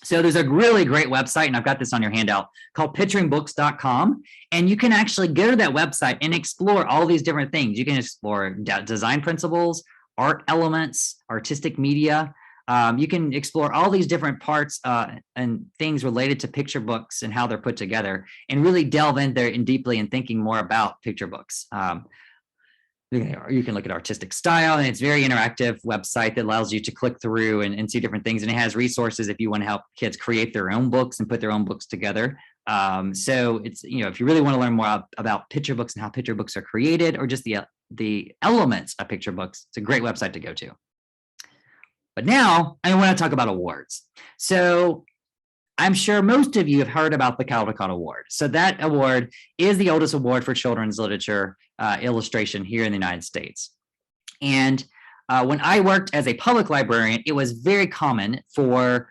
[SPEAKER 2] So there's a really great website, and I've got this on your handout, called picturingbooks.com. And you can actually go to that website and explore all these different things. You can explore design principles, art elements, artistic media. You can explore all these different parts and things related to picture books and how they're put together, and really delve in there and deeply in thinking more about picture books. You can look at artistic style, and it's a very interactive website that allows you to click through and see different things. And it has resources if you want to help kids create their own books and put their own books together. So it's, if you really want to learn more about picture books and how picture books are created, or just the elements of picture books, it's a great website to go to. But now I want to talk about awards. So I'm sure most of you have heard about the Caldecott Award. So that award is the oldest award for children's literature illustration here in the United States. And when I worked as a public librarian, it was very common for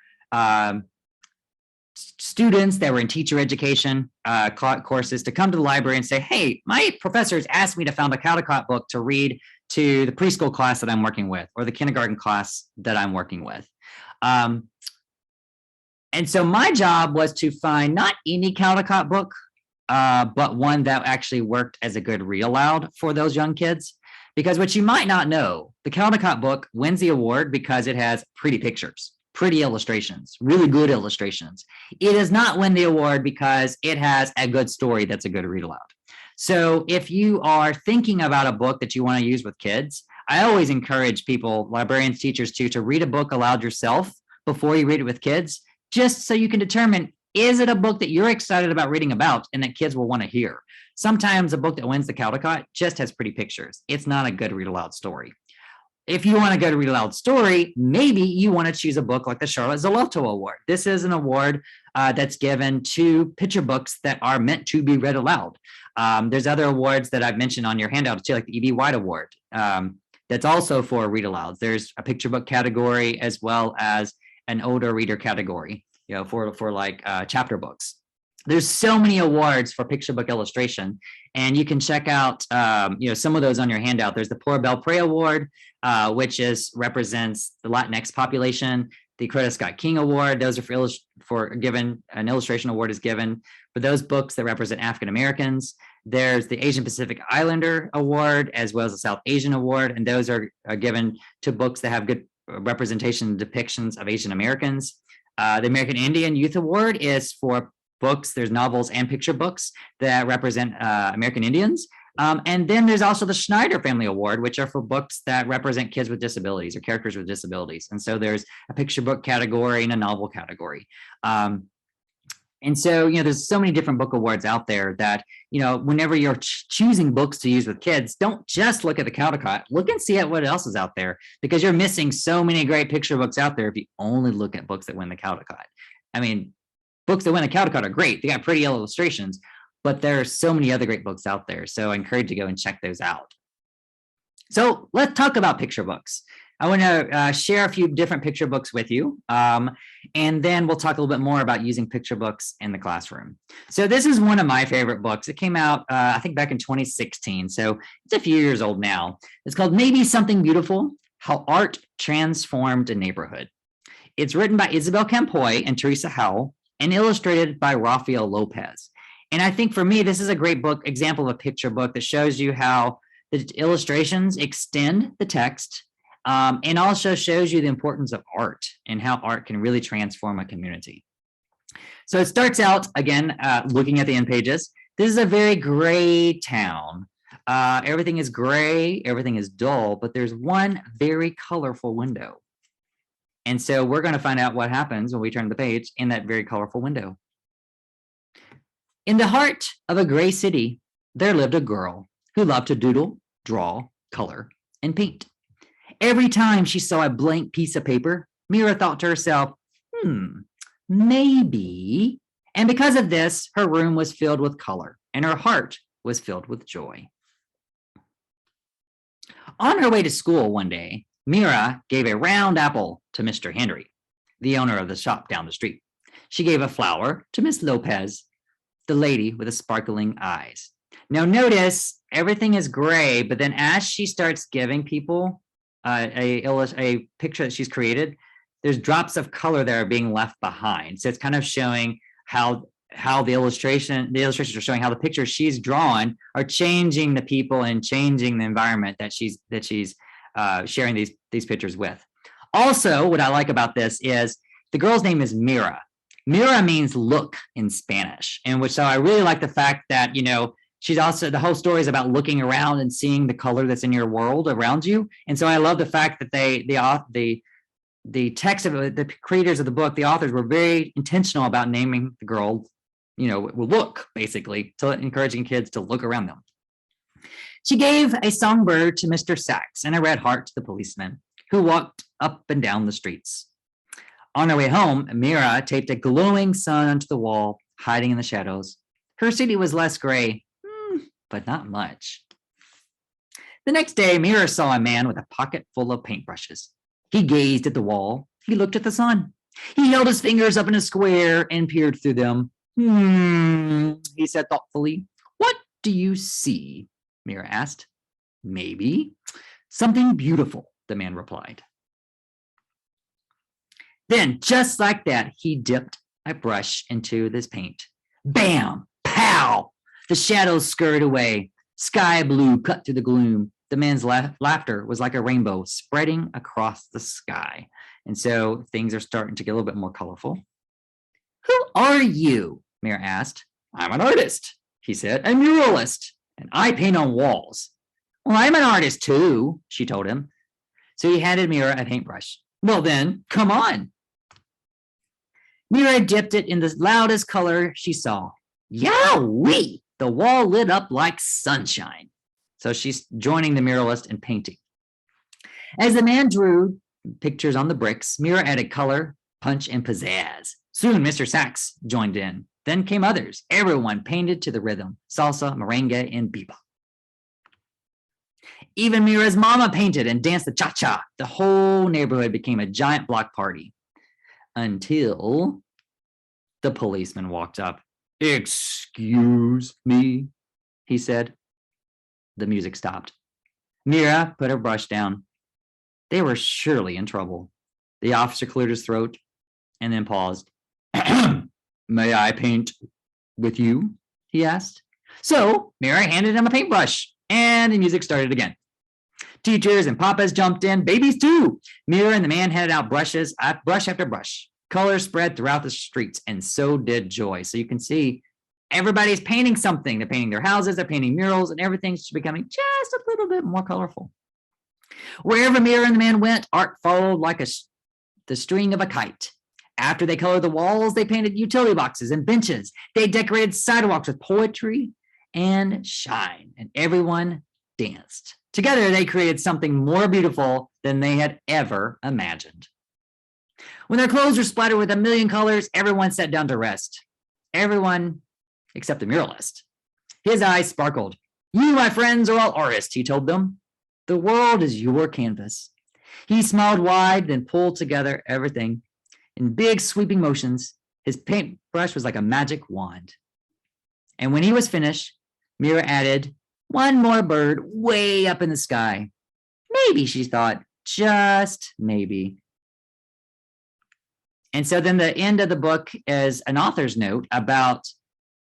[SPEAKER 2] students that were in teacher education courses to come to the library and say, hey, my professors asked me to found a Caldecott book to read to the preschool class that I'm working with, or the kindergarten class that I'm working with. And so my job was to find not any Caldecott book, but one that actually worked as a good read aloud for those young kids. Because what you might not know, the Caldecott book wins the award because it has pretty pictures, pretty illustrations, really good illustrations. It does not win the award because it has a good story that's a good read aloud. So if you are thinking about a book that you want to use with kids, I always encourage people, librarians, teachers, to read a book aloud yourself before you read it with kids, just so you can determine, is it a book that you're excited about reading about and that kids will want to hear? Sometimes a book that wins the Caldecott just has pretty pictures. It's not a good read aloud story. If you want a good read aloud story, maybe you want to choose a book like the Charlotte Zolotto Award. This is an award that's given to picture books that are meant to be read aloud. There's other awards that I've mentioned on your handout too, like the E.B. White Award. That's also for read alouds. There's a picture book category as well as an older reader category, for like chapter books. There's so many awards for picture book illustration, and you can check out, some of those on your handout. There's the Por Belpre Award, which represents the Latinx population. The Coretta Scott King Award, those are for given, an illustration award is given for those books that represent African Americans. There's the Asian Pacific Islander Award, as well as the South Asian Award, and those are given to books that have good representation and depictions of Asian Americans. The American Indian Youth Award is for books, there's novels and picture books that represent American Indians. And then there's also the Schneider Family Award, which are for books that represent kids with disabilities or characters with disabilities. And so there's a picture book category and a novel category. And so, there's so many different book awards out there that, whenever you're choosing books to use with kids, don't just look at the Caldecott, look and see at what else is out there, because you're missing so many great picture books out there if you only look at books that win the Caldecott. I mean, books that win the Caldecott are great. They got pretty illustrations, but there are so many other great books out there. So I encourage you to go and check those out. So let's talk about picture books. I want to share a few different picture books with you, and then we'll talk a little bit more about using picture books in the classroom. So this is one of my favorite books. It came out, I think, back in 2016, so it's a few years old now. It's called Maybe Something Beautiful, How Art Transformed a Neighborhood. It's written by Isabel Campoy and Teresa Howell and illustrated by Rafael Lopez. And I think for me, this is a great book, example of a picture book that shows you how the illustrations extend the text and also shows you the importance of art and how art can really transform a community. So it starts out, again, looking at the end pages. This is a very gray town. Everything is gray, everything is dull, but there's one very colorful window. And so we're going to find out what happens when we turn the page in that very colorful window. In the heart of a gray city, there lived a girl who loved to doodle, draw, color, and paint. Every time she saw a blank piece of paper, Mira thought to herself, maybe. And because of this, her room was filled with color and her heart was filled with joy. On her way to school one day, Mira gave a round apple to Mr. Henry, the owner of the shop down the street. She gave a flower to Miss Lopez, the lady with the sparkling eyes. Now notice everything is gray, but then as she starts giving people a picture that she's created, there's drops of color that are being left behind. So it's kind of showing how the illustrations are showing how the pictures she's drawn are changing the people and changing the environment that she's sharing these pictures with. Also, what I like about this is the girl's name is Mira. Mira means look in Spanish, and so I really like the fact that, she's also, the whole story is about looking around and seeing the color that's in your world around you. And so I love the fact that the text of the creators of the book, the authors, were very intentional about naming the girl, look, basically, so encouraging kids to look around them. She gave a songbird to Mr. Sachs and a red heart to the policeman who walked up and down the streets. On her way home, Mira taped a glowing sun onto the wall, hiding in the shadows. Her city was less gray, but not much. The next day, Mira saw a man with a pocket full of paintbrushes. He gazed at the wall. He looked at the sun. He held his fingers up in a square and peered through them. He said thoughtfully. What do you see? Mira asked. Maybe something beautiful, the man replied. Then, just like that, he dipped a brush into this paint. Bam! Pow! The shadows scurried away. Sky blue cut through the gloom. The man's laughter was like a rainbow spreading across the sky. And so things are starting to get a little bit more colorful. Who are you? Mira asked. I'm an artist, he said, a muralist, and I paint on walls. Well, I'm an artist too, she told him. So he handed Mira a paintbrush. Well then, come on. Mira dipped it in the loudest color she saw. Yowee! The wall lit up like sunshine. So she's joining the muralist and painting. As the man drew pictures on the bricks, Mira added color, punch, and pizzazz. Soon Mr. Sachs joined in. Then came others. Everyone painted to the rhythm, salsa, merengue, and bebop. Even Mira's mama painted and danced the cha-cha. The whole neighborhood became a giant block party. Until the policeman walked up. Excuse me, he said. The music stopped. Mira put her brush down. They were surely in trouble. The officer cleared his throat and then paused. May I paint with you? He asked. So Mira handed him a paintbrush and the music started again. Teachers and papas jumped in, babies too. Mira and the man handed out brushes, brush after brush. Color spread throughout the streets, and so did joy. So you can see everybody's painting something. They're painting their houses, they're painting murals, and everything's becoming just a little bit more colorful. Wherever Mira and the man went, art followed like the string of a kite. After they colored the walls, they painted utility boxes and benches. They decorated sidewalks with poetry and shine, and everyone danced. Together, they created something more beautiful than they had ever imagined. When their clothes were splattered with a million colors, everyone sat down to rest. Everyone except the muralist. His eyes sparkled. You, my friends, are all artists, he told them. The world is your canvas. He smiled wide, then pulled together everything. In big sweeping motions, his paintbrush was like a magic wand. And when he was finished, Mira added one more bird way up in the sky. Maybe, she thought, just maybe. And so then the end of the book is an author's note about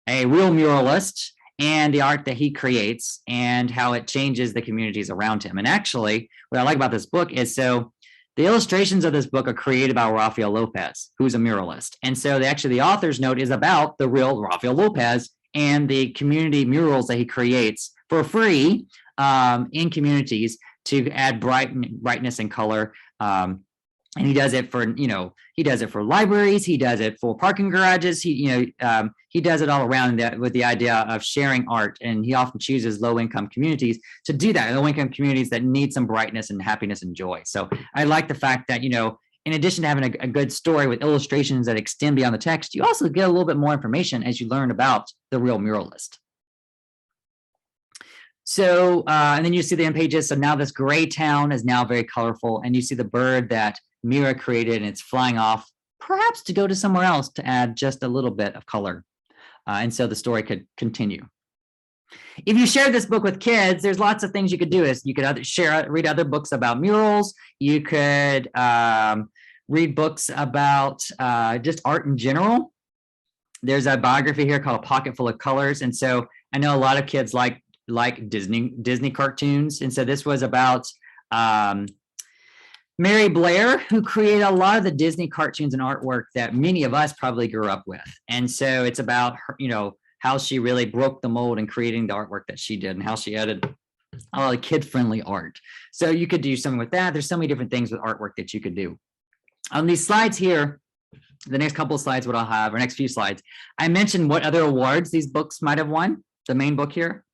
[SPEAKER 2] a real muralist and the art that he creates and how it changes the communities around him. And actually, what I like about this book is, so the illustrations of this book are created by Rafael Lopez, who's a muralist. And so the author's note is about the real Rafael Lopez and the community murals that he creates for free in communities to add brightness and color. And he does it for, he does it for libraries. He does it for parking garages. He does it all around with the idea of sharing art. And he often chooses low-income communities to do that, low-income communities that need some brightness and happiness and joy. So I like the fact that, in addition to having a good story with illustrations that extend beyond the text, you also get a little bit more information as you learn about the real muralist. So, and then you see the end pages. So now this gray town is now very colorful, and you see the bird that Mira created, and it's flying off, perhaps to go to somewhere else to add just a little bit of color. And so the story could continue. If you share this book with kids, there's lots of things you could do. You could read other books about murals. You could read books about just art in general. There's a biography here called A Pocket Full of Colors. And so I know a lot of kids like Disney cartoons. And so this was about Mary Blair, who created a lot of the Disney cartoons and artwork that many of us probably grew up with. And so it's about her, how she really broke the mold in creating the artwork that she did and how she added a lot of kid-friendly art. So you could do something with that. There's so many different things with artwork that you could do. On these slides here, the next couple of slides, what I'll have, or next few slides, I mentioned what other awards these books might have won, the main book here.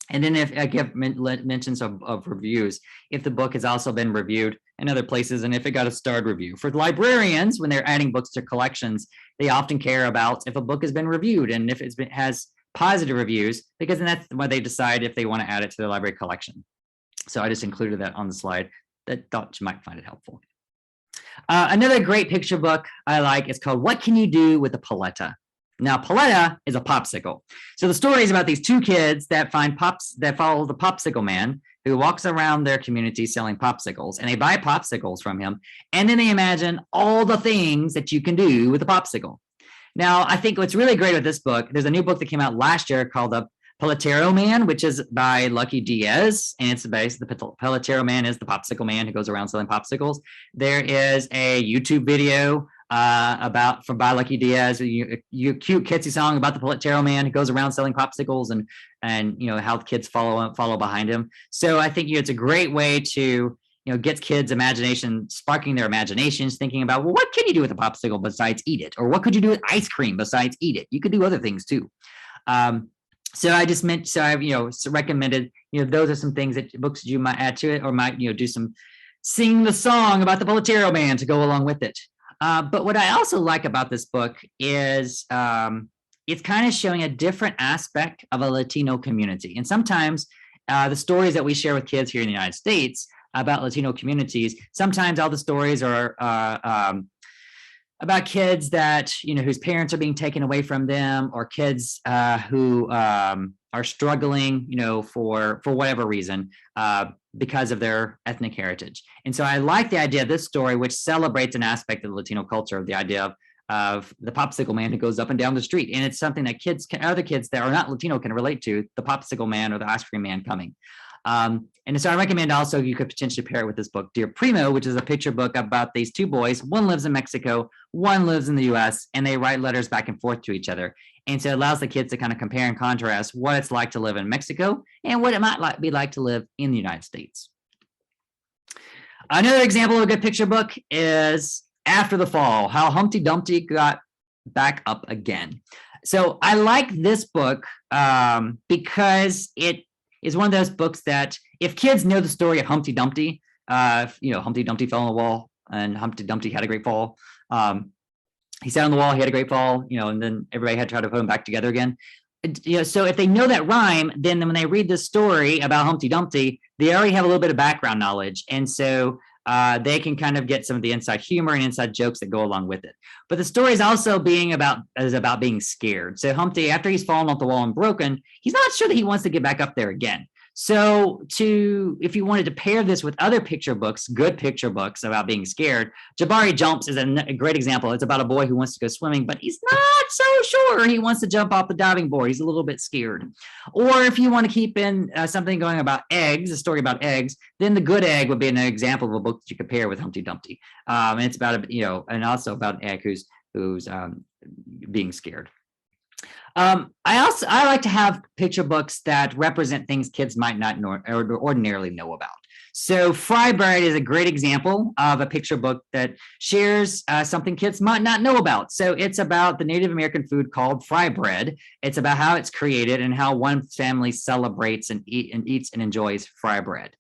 [SPEAKER 2] And then if I give mentions of reviews, if the book has also been reviewed in other places, and if it got a starred review. For librarians, when they're adding books to collections, they often care about if a book has been reviewed and if it has positive reviews, because then that's when they decide if they want to add it to their library collection. So I just included that on the slide. That thought you might find it helpful. Another great picture book I like is called What Can You Do with a Poleta? Now, Poleta is a popsicle. So the story is about these two kids that follow the popsicle man who walks around their community selling popsicles, and they buy popsicles from him. And then they imagine all the things that you can do with a popsicle. Now, I think what's really great with this book, there's a new book that came out last year called The Poletero Man, which is by Lucky Diaz. And it's based, the Poletero Man is the popsicle man who goes around selling popsicles. There is a YouTube video by Lucky Diaz, you cute kitsy song about the Poletero man who goes around selling popsicles and how the kids follow behind him. So I think it's a great way to get kids' imagination, sparking their imaginations, thinking about, well, what can you do with a popsicle besides eat it, or what could you do with ice cream besides eat it? You could do other things too. So I've recommended those are some things books you might add to it, or might do some sing the song about the Poletero man to go along with it. But what I also like about this book is it's kind of showing a different aspect of a Latino community. And sometimes the stories that we share with kids here in the United States about Latino communities, sometimes all the stories are about kids that, whose parents are being taken away from them, or kids who are struggling, for whatever reason, because of their ethnic heritage. And so I like the idea of this story, which celebrates an aspect of the Latino culture, of the idea of the popsicle man who goes up and down the street. And it's something that other kids that are not Latino can relate to, the popsicle man or the ice cream man coming. And so I recommend also you could potentially pair it with this book, Dear Primo, which is a picture book about these two boys. One lives in Mexico, one lives in the US, and they write letters back and forth to each other. And so it allows the kids to kind of compare and contrast what it's like to live in Mexico and what it might be like to live in the United States. Another example of a good picture book is After the Fall, How Humpty Dumpty Got Back Up Again. So I like this book because it is one of those books that if kids know the story of Humpty Dumpty, Humpty Dumpty fell on the wall and Humpty Dumpty had a great fall. He sat on the wall, he had a great fall, and then everybody had to try to put him back together again. So if they know that rhyme, then when they read this story about Humpty Dumpty, they already have a little bit of background knowledge. And so they can kind of get some of the inside humor and inside jokes that go along with it. But the story is also about being scared. So Humpty, after he's fallen off the wall and broken, he's not sure that he wants to get back up there again. So if you wanted to pair this with other picture books, good picture books about being scared, Jabari Jumps is a great example. It's about a boy who wants to go swimming, but he's not so sure he wants to jump off the diving board. He's a little bit scared. Or if you want to keep in something going about eggs, a story about eggs, then The Good Egg would be an example of a book that you could pair with Humpty Dumpty. And it's about, and also about an egg who's being scared. I like to have picture books that represent things kids might not know or ordinarily know about. So Fry Bread is a great example of a picture book that shares something kids might not know about. So it's about the Native American food called fry bread. It's about how it's created and how one family celebrates and eats and enjoys fry bread.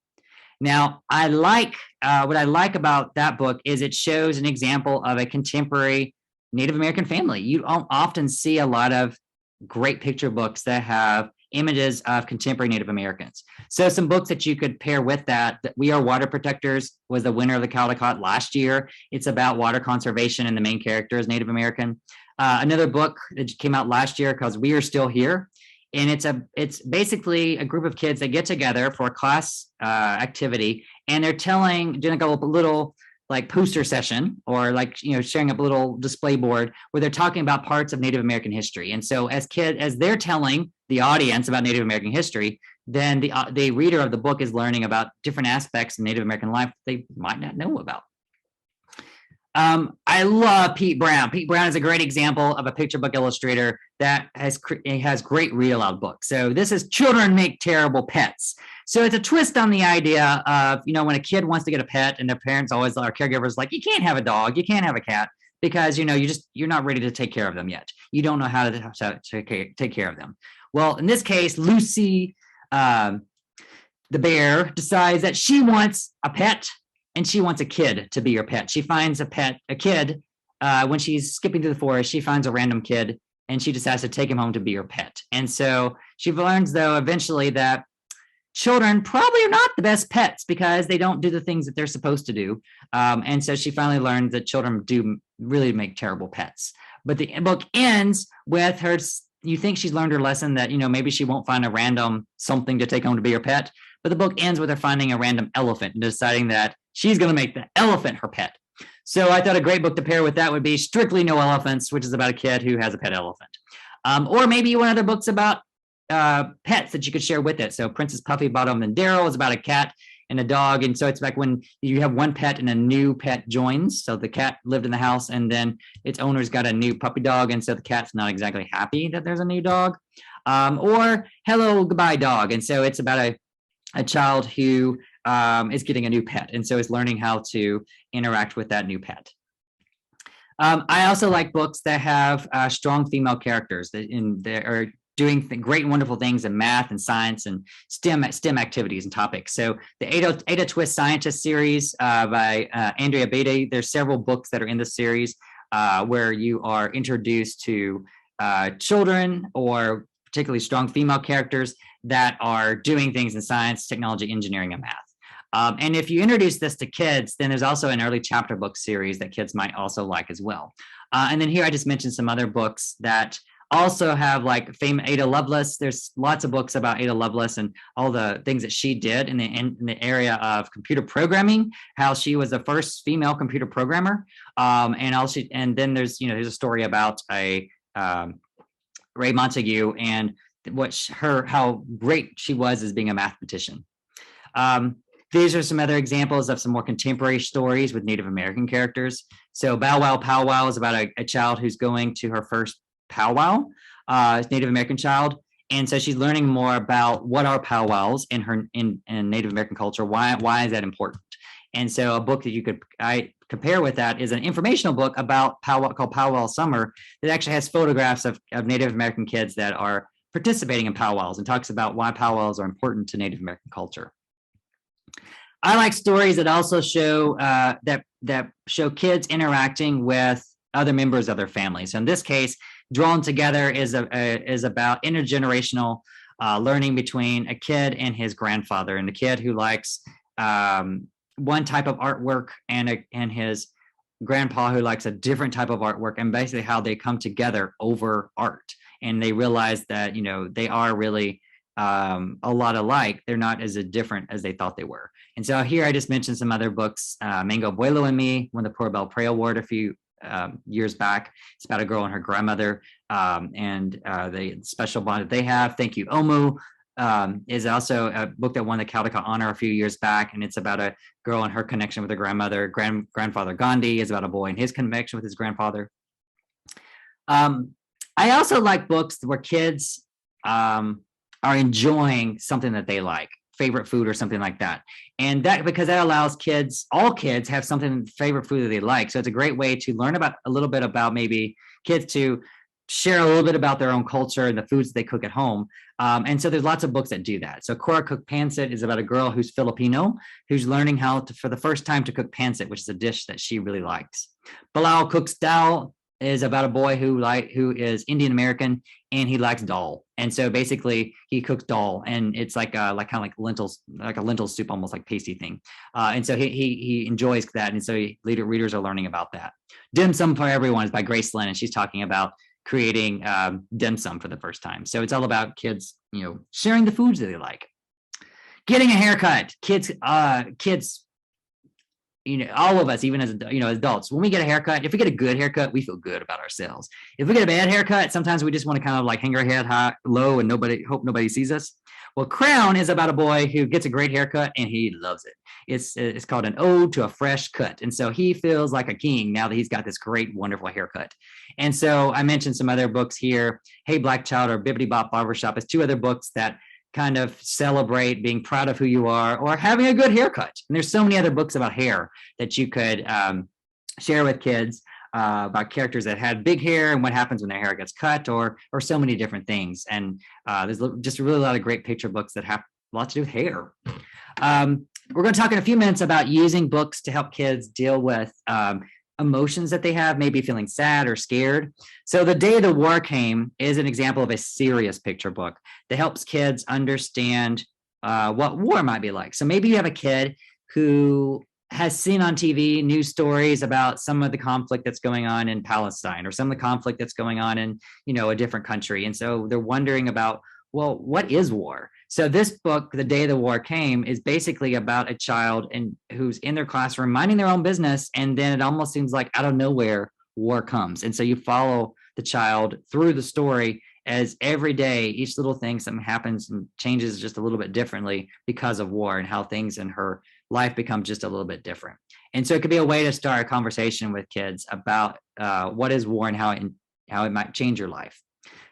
[SPEAKER 2] Now, what I like about that book is it shows an example of a contemporary Native American family. You don't often see a lot of great picture books that have images of contemporary Native Americans. So some books that you could pair with that We Are Water Protectors was the winner of the Caldecott last year. It's about water conservation and the main character is Native American. Another book that came out last year called We Are Still Here. And it's basically a group of kids that get together for a class activity, and they're doing like a little like poster session or like, sharing up a little display board where they're talking about parts of Native American history. And so as they're telling the audience about Native American history, then the reader of the book is learning about different aspects of Native American life they might not know about. I love Pete Brown. Pete Brown is a great example of a picture book illustrator that has great read aloud books. So this is Children Make Terrible Pets. So it's a twist on the idea of, when a kid wants to get a pet and their parents always are caregivers like, you can't have a dog, you can't have a cat because, you're not ready to take care of them yet. You don't know how to take care of them. Well, in this case, Lucy, the bear, decides that she wants a pet and she wants a kid to be her pet. She finds a kid, when she's skipping through the forest, she finds a random kid and she decides to take him home to be her pet. And so she learns, though, eventually that children probably are not the best pets because they don't do the things that they're supposed to do. And so she finally learned that children do really make terrible pets. But the book ends with her, you think she's learned her lesson that, maybe she won't find a random something to take home to be her pet. But the book ends with her finding a random elephant and deciding that she's going to make the elephant her pet. So I thought a great book to pair with that would be Strictly No Elephants, which is about a kid who has a pet elephant. Or maybe you want other books about pets that you could share with it. So Princess Puffy Bottom and Daryl is about a cat and a dog. And so it's like when you have one pet and a new pet joins. So the cat lived in the house and then its owner's got a new puppy dog. And so the cat's not exactly happy that there's a new dog. Or Hello, Goodbye Dog. And so it's about a child who is getting a new pet. And so is learning how to interact with that new pet. I also like books that have strong female characters that are doing great and wonderful things in math and science and STEM activities and topics. So the Ada Twist Scientist series by Andrea Beatty, there's several books that are in the series where you are introduced to children or particularly strong female characters that are doing things in science, technology, engineering, and math. And if you introduce this to kids, then there's also an early chapter book series that kids might also like as well. And then here I just mentioned some other books that also have like famous Ada Lovelace. There's lots of books about Ada Lovelace and all the things that she did in the area of computer programming, how she was the first female computer programmer. And then there's a story about a Ray Montague and how great she was as being a mathematician. These are some other examples of some more contemporary stories with Native American characters. So Bow Wow Pow Wow is about a child who's going to her first powwow, Native American child. And so she's learning more about what are powwows in Native American culture. Why is that important? And so a book that you could compare with that is an informational book about powwow called Powwow Summer that actually has photographs of Native American kids that are participating in powwows and talks about why powwows are important to Native American culture. I like stories that also show that show kids interacting with other members of their families. So in this case, Drawn Together is about intergenerational learning between a kid and his grandfather, and the kid who likes one type of artwork and his grandpa who likes a different type of artwork, and basically how they come together over art. And they realize that, they are really a lot alike, they're not as different as they thought they were. And so here I just mentioned some other books. Mango Abuelo and Me won the Poor Bell Prey Award a few years back. It's about a girl and her grandmother, and the special bond that they have. Thank You, Omu, is also a book that won the Caldecott Honor a few years back, and it's about a girl and her connection with her grandmother. Grandfather Gandhi is about a boy and his connection with his grandfather. I also like books where kids are enjoying something that they like, favorite food or something like that. And that, because that allows kids, all kids have something, favorite food that they like. So it's a great way to learn about a little bit about maybe kids to share a little bit about their own culture and the foods they cook at home. And so there's lots of books that do that. So Cora Cook Pancit is about a girl who's Filipino, who's learning how to, for the first time, to cook pancit, which is a dish that she really likes. Bilal Cooks Dal is about a boy who is Indian American, and he likes dal. And so basically he cooks dal, and it's like kind of like lentils, like a lentil soup, almost like pasty thing. And so he enjoys that. And so readers are learning about that. Dim Sum for Everyone is by Grace Lynn, and she's talking about creating dim sum for the first time. So it's all about kids, sharing the foods that they like. Getting a haircut, kids, all of us, even as adults, when we get a haircut, if we get a good haircut, we feel good about ourselves. If we get a bad haircut, sometimes we just want to kind of like hang our head high, low, and hope nobody sees us. Well, Crown is about a boy who gets a great haircut and he loves it. It's called An Ode to a Fresh Cut. And so he feels like a king now that he's got this great, wonderful haircut. And so I mentioned some other books here. Hey Black Child or Bibbidi Bop Barbershop is two other books that kind of celebrate being proud of who you are or having a good haircut. And there's so many other books about hair that you could share with kids about characters that had big hair and what happens when their hair gets cut, or so many different things. And there's just really a lot of great picture books that have a lot to do with hair. We're going to talk in a few minutes about using books to help kids deal with emotions that they have, maybe feeling sad or scared. So The Day the War Came is an example of a serious picture book that helps kids understand what war might be like. So maybe you have a kid who has seen on TV news stories about some of the conflict that's going on in Palestine, or some of the conflict that's going on in, a different country. And so they're wondering about, well, what is war? So this book, The Day the War Came, is basically about a child who's in their classroom minding their own business, and then it almost seems like out of nowhere, war comes. And so you follow the child through the story as every day, each little thing, something happens and changes just a little bit differently because of war, and how things in her life become just a little bit different. And so it could be a way to start a conversation with kids about what is war and how it might change your life.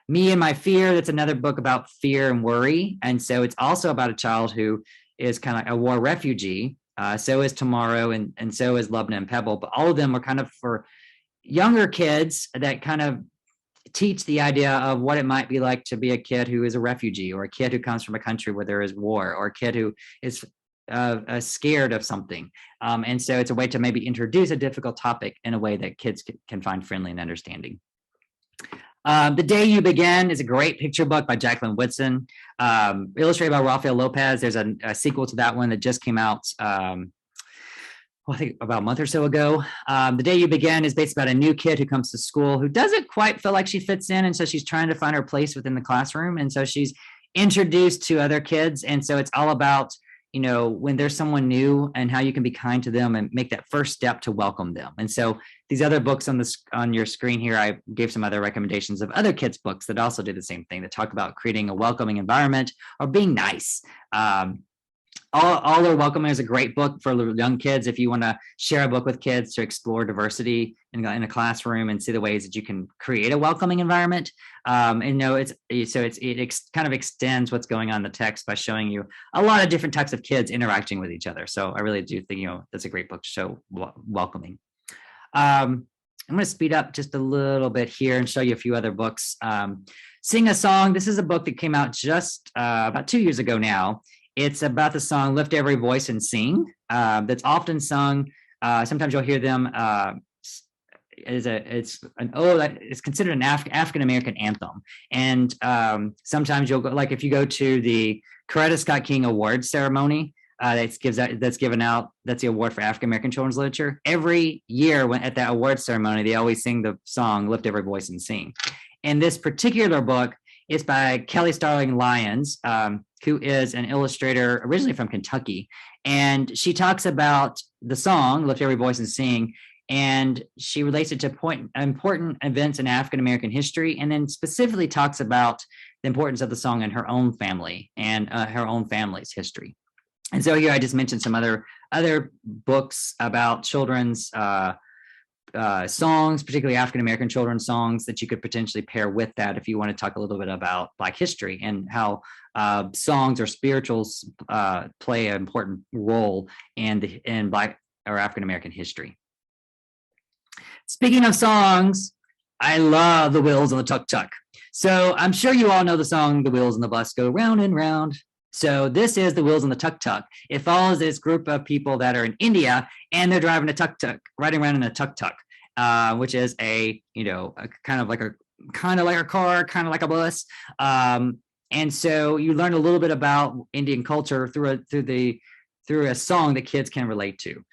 [SPEAKER 2] Me and My Fear, that's another book about fear and worry. And so it's also about a child who is kind of like a war refugee. So is Tomorrow, and so is Lubna and Pebble. But all of them are kind of for younger kids that kind of teach the idea of what it might be like to be a kid who is a refugee, or a kid who comes from a country where there is war, or a kid who is scared of something. And so it's a way to maybe introduce a difficult topic in a way that kids can find friendly and understanding. The Day You Began is a great picture book by Jacqueline Woodson, illustrated by Rafael Lopez. There's a sequel to that one that just came out, I think about a month or so ago. The Day You Began is based about a new kid who comes to school who doesn't quite feel like she fits in. And so she's trying to find her place within the classroom. And so she's introduced to other kids. And so it's all about, when there's someone new, and how you can be kind to them and make that first step to welcome them. And so these other books on your screen here, I gave some other recommendations of other kids' books that also do the same thing, that talk about creating a welcoming environment or being nice. All Are Welcoming is a great book for young kids if you want to share a book with kids to explore diversity in a classroom and see the ways that you can create a welcoming environment. It kind of extends what's going on in the text by showing you a lot of different types of kids interacting with each other. So I really do think, that's a great book to show welcoming. I'm going to speed up just a little bit here and show you a few other books. Sing a Song. This is a book that came out just about 2 years ago now. It's about the song Lift Every Voice and Sing, that's often sung. Sometimes you'll hear them it's considered an African-American anthem. And sometimes you'll go, like if you go to the Coretta Scott King Award ceremony, that's the award for African-American children's literature. Every year at that award ceremony, they always sing the song Lift Every Voice and Sing. And this particular book It's by Kelly Starling Lyons, who is an illustrator originally from Kentucky. And she talks about the song, Lift Every Voice and Sing, and she relates it to important events in African-American history, and then specifically talks about the importance of the song in her own family and her own family's history. And so here I just mentioned some other books about children's songs, particularly African-American children's songs, that you could potentially pair with that if you want to talk a little bit about Black history and how songs or spirituals play an important role in Black or African-American history. Speaking of songs, I love The Wheels on the Tuk-Tuk. So I'm sure you all know the song, The Wheels on the Bus Go Round and Round. So this is The Wheels on the Tuk-Tuk. It follows this group of people that are in India, and they're driving a tuk-tuk, riding around in a tuk-tuk, which is a kind of like a car, kind of like a bus. And so you learn a little bit about Indian culture through a song that kids can relate to.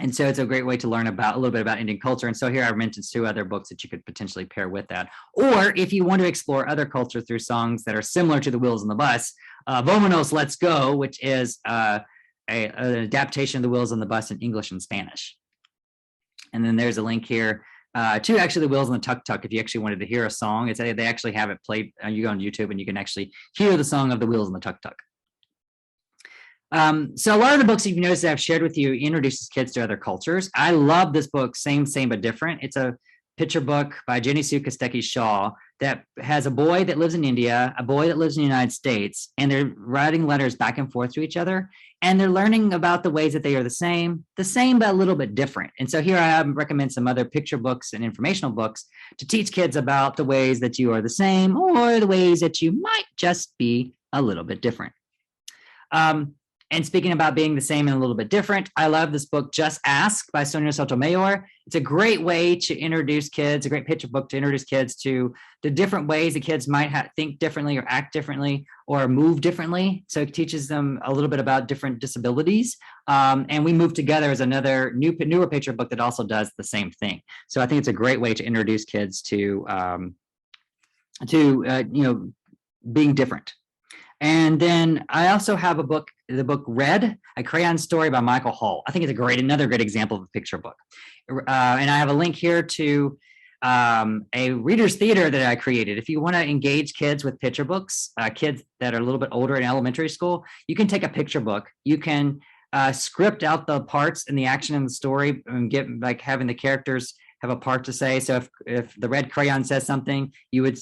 [SPEAKER 2] And so it's a great way to learn about a little bit about Indian culture. And so here I mentioned 2 other books that you could potentially pair with that. Or if you want to explore other culture through songs that are similar to The Wheels on the Bus, Vomonos Let's Go, which is an adaptation of The Wheels on the Bus in English and Spanish. And then there's a link here to actually The Wheels on the Tuk-Tuk. If you actually wanted to hear a song, they actually have it played. You go on YouTube and you can actually hear the song of The Wheels on the Tuk-Tuk. So a lot of the books you've noticed that I've shared with you introduces kids to other cultures. I love this book, Same, But Different. It's a picture book by Jenny Sue Kostecki Shaw that has a boy that lives in India, a boy that lives in the United States, and they're writing letters back and forth to each other. And they're learning about the ways that they are the same, but a little bit different. And so here I recommend some other picture books and informational books to teach kids about the ways that you are the same or the ways that you might just be a little bit different. And speaking about being the same and a little bit different, I love this book, Just Ask by Sonia Sotomayor. It's a great way to introduce kids, a great picture book to introduce kids to the different ways the kids might think differently or act differently or move differently. So it teaches them a little bit about different disabilities. And We Move Together is another newer picture book that also does the same thing. So I think it's a great way to introduce kids to being different. And then I also have the book Red, A Crayon Story by Michael Hall. I think it's another great example of a picture book. And I have a link here to a reader's theater that I created. If you want to engage kids with picture books, kids that are a little bit older in elementary school, you can take a picture book. You can script out the parts and the action in the story and get like having the characters have a part to say. So if the red crayon says something, you would,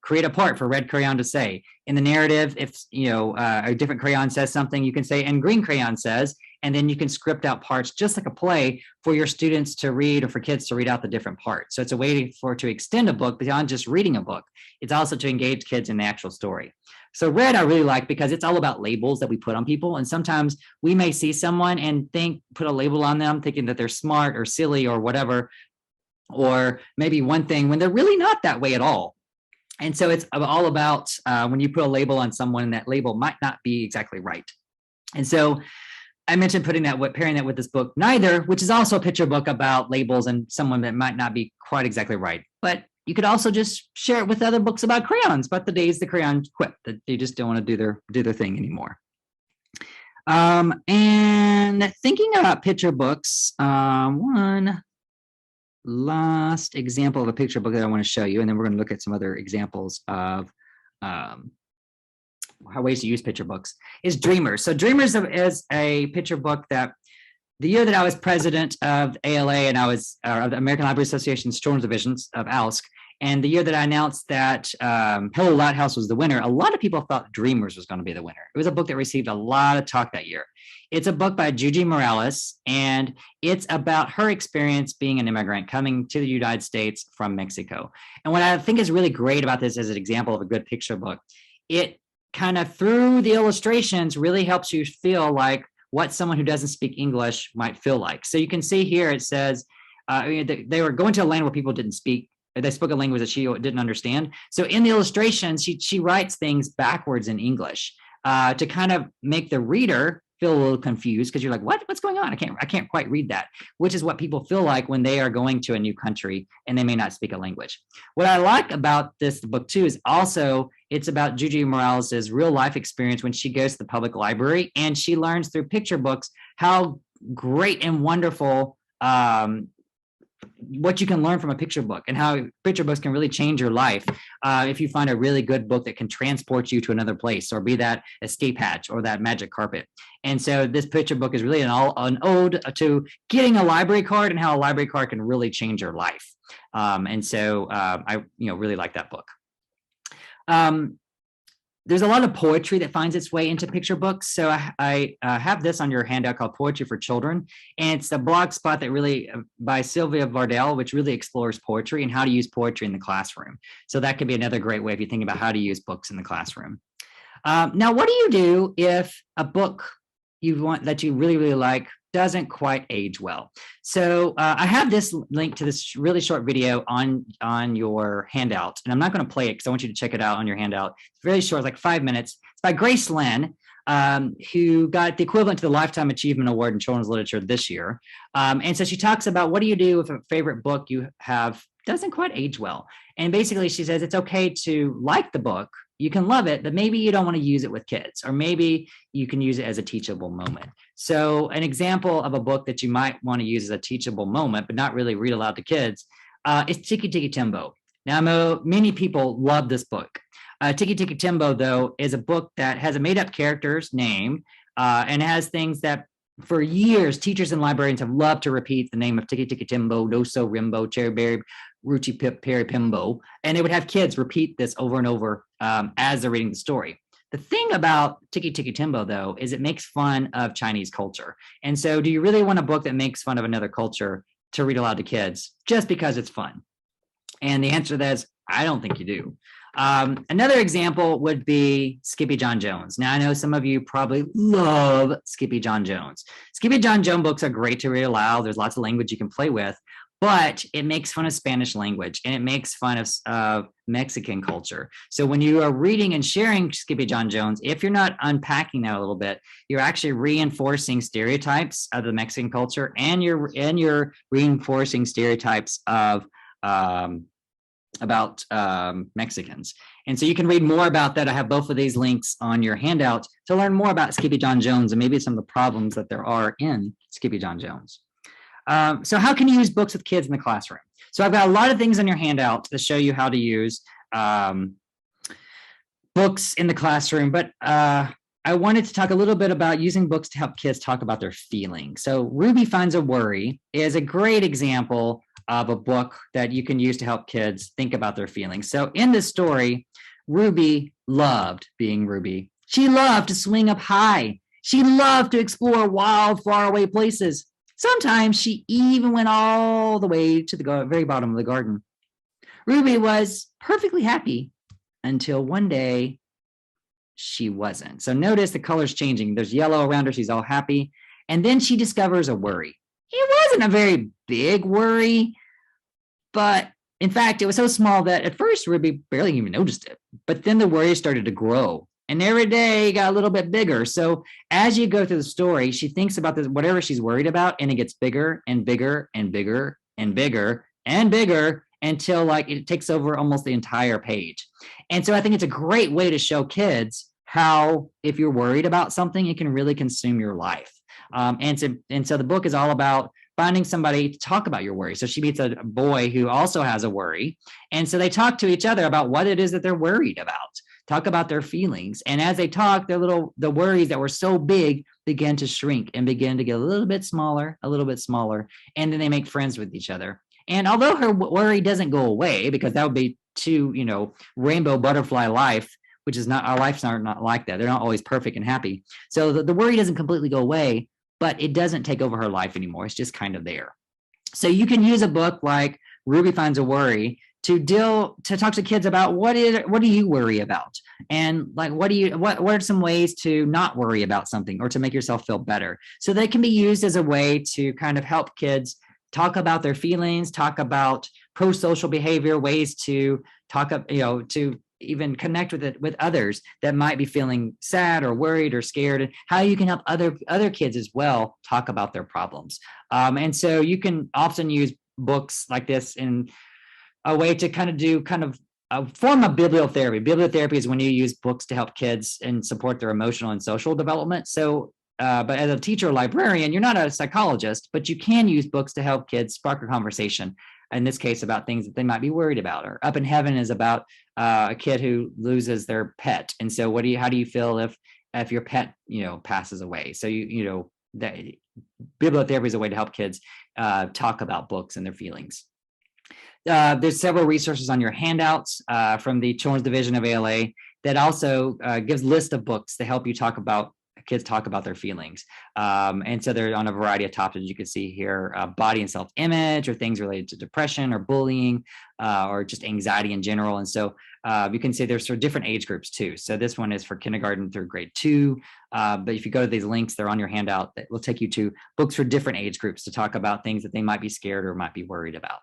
[SPEAKER 2] create a part for red crayon to say. In the narrative, if, a different crayon says something, you can say, and green crayon says, and then you can script out parts just like a play for your students to read or for kids to read out the different parts. So it's a way to extend a book beyond just reading a book. It's also to engage kids in the actual story. So Red I really like because it's all about labels that we put on people. And sometimes we may see someone and put a label on them thinking that they're smart or silly or whatever, or maybe one thing when they're really not that way at all. And so it's all about when you put a label on someone, that label might not be exactly right. And so I mentioned pairing that with this book, Neither, which is also a picture book about labels and someone that might not be quite exactly right. But you could also just share it with other books about crayons, but the days the crayons quit, that they just don't want to do their thing anymore. And thinking about picture books, one last example of a picture book that I want to show you, and then we're going to look at some other examples of ways to use picture books, is Dreamers. So Dreamers is a picture book that the year that I was president of ALA and I was of the American Library Association's Children's Divisions of ALSC, and the year that I announced that Hello Lighthouse was the winner, a lot of people thought Dreamers was going to be the winner. It was a book that received a lot of talk that year. It's a book by Juji Muralist, and it's about her experience being an immigrant coming to the United States from Mexico. And what I think is really great about this as an example of a good picture book, it kind of through the illustrations really helps you feel like what someone who doesn't speak English might feel like. So you can see here it says they were going to a land where people didn't speak. They spoke a language that she didn't understand. So in the illustrations, she writes things backwards in English to kind of make the reader feel a little confused because you're like, what's going on? I can't quite read that, which is what people feel like when they are going to a new country and they may not speak a language. What I like about this book too is also it's about Judy Muralist's real life experience when she goes to the public library and she learns through picture books how great and wonderful what you can learn from a picture book and how picture books can really change your life if you find a really good book that can transport you to another place, or be that escape hatch or that magic carpet. And so this picture book is really an ode to getting a library card and how a library card can really change your life. And so I really like that book. There's a lot of poetry that finds its way into picture books. So I have this on your handout called Poetry for Children. And it's a blog spot that really by Sylvia Vardell, which really explores poetry and how to use poetry in the classroom. So that could be another great way if you think about how to use books in the classroom. Now, what do you do if a book that you really, really like doesn't quite age well? So I have this link to this really short video on your handout, and I'm not going to play it because I want you to check it out on your handout. It's very short, it's like 5 minutes. It's by Grace Lynn, who got the equivalent to the Lifetime Achievement Award in Children's Literature this year. And so she talks about what do you do if a favorite book you have doesn't quite age well. And basically she says it's okay to like the book, you can love it, but maybe you don't want to use it with kids, or maybe you can use it as a teachable moment. So an example of a book that you might want to use as a teachable moment, but not really read aloud to kids, is Tiki Tiki Timbo. Now, I know many people love this book. Tiki Tiki Timbo, though, is a book that has a made-up character's name and has things that for years, teachers and librarians have loved to repeat the name of Tiki Tiki Timbo, Doso Rimbo, Cherry Berry, Ruchi Pip, Perry Pimbo, and they would have kids repeat this over and over as they're reading the story. The thing about Tiki Tiki Timbo, though, is it makes fun of Chinese culture. And so do you really want a book that makes fun of another culture to read aloud to kids just because it's fun? And the answer to that is, I don't think you do. Another example would be Skippy John Jones. Now, I know some of you probably love Skippy John Jones. Skippy John Jones books are great to read aloud. There's lots of language you can play with, but it makes fun of Spanish language and it makes fun of Mexican culture. So when you are reading and sharing Skippy John Jones, if you're not unpacking that a little bit, you're actually reinforcing stereotypes of the Mexican culture, and you're reinforcing stereotypes of about Mexicans. And so you can read more about that. I have both of these links on your handout to learn more about Skippy John Jones and maybe some of the problems that there are in Skippy John Jones. So how can you use books with kids in the classroom? So I've got a lot of things on your handout to show you how to use books in the classroom, but I wanted to talk a little bit about using books to help kids talk about their feelings. So Ruby Finds a Worry is a great example of a book that you can use to help kids think about their feelings. So in this story, Ruby loved being Ruby. She loved to swing up high. She loved to explore wild, faraway places. Sometimes she even went all the way to the very bottom of the garden. Ruby was perfectly happy until one day she wasn't. So notice the colors changing. There's yellow around her. She's all happy. And then she discovers a worry. It wasn't a very big worry, but in fact, it was so small that at first Ruby barely even noticed it. But then the worry started to grow. And every day got a little bit bigger. So as you go through the story, she thinks about this, whatever she's worried about, and it gets bigger and bigger and bigger and bigger and bigger until like it takes over almost the entire page. And so I think it's a great way to show kids how if you're worried about something, it can really consume your life. And so the book is all about finding somebody to talk about your worry. So she meets a boy who also has a worry. And so they talk to each other about what it is that they're worried about. Talk about their feelings. And as they talk, the worries that were so big begin to shrink and begin to get a little bit smaller. And then they make friends with each other. And although her worry doesn't go away, because that would be too, rainbow butterfly life, which is not, our lives are not like that. They're not always perfect and happy. So the worry doesn't completely go away, but it doesn't take over her life anymore. It's just kind of there. So you can use a book like Ruby Finds a Worry to talk to kids about what do you worry about, and like what are some ways to not worry about something or to make yourself feel better. So they can be used as a way to kind of help kids talk about their feelings, talk about pro-social behavior, ways to talk up, to even connect with it with others that might be feeling sad or worried or scared, and how you can help other kids as well talk about their problems. And so you can often use books like this in a way to kind of do a form of bibliotherapy. Bibliotherapy is when you use books to help kids and support their emotional and social development. So, but as a teacher or librarian, you're not a psychologist, but you can use books to help kids spark a conversation. In this case, about things that they might be worried about. Or Up in Heaven is about a kid who loses their pet. And so how do you feel if your pet, passes away? So that bibliotherapy is a way to help kids talk about books and their feelings. There's several resources on your handouts from the Children's Division of ALA that also gives a list of books to help you kids talk about their feelings. And so they're on a variety of topics. You can see here, body and self-image, or things related to depression or bullying, or just anxiety in general. And so you can see there's for different age groups too. So this one is for kindergarten through grade 2. But if you go to these links, they're on your handout, that will take you to books for different age groups to talk about things that they might be scared or might be worried about.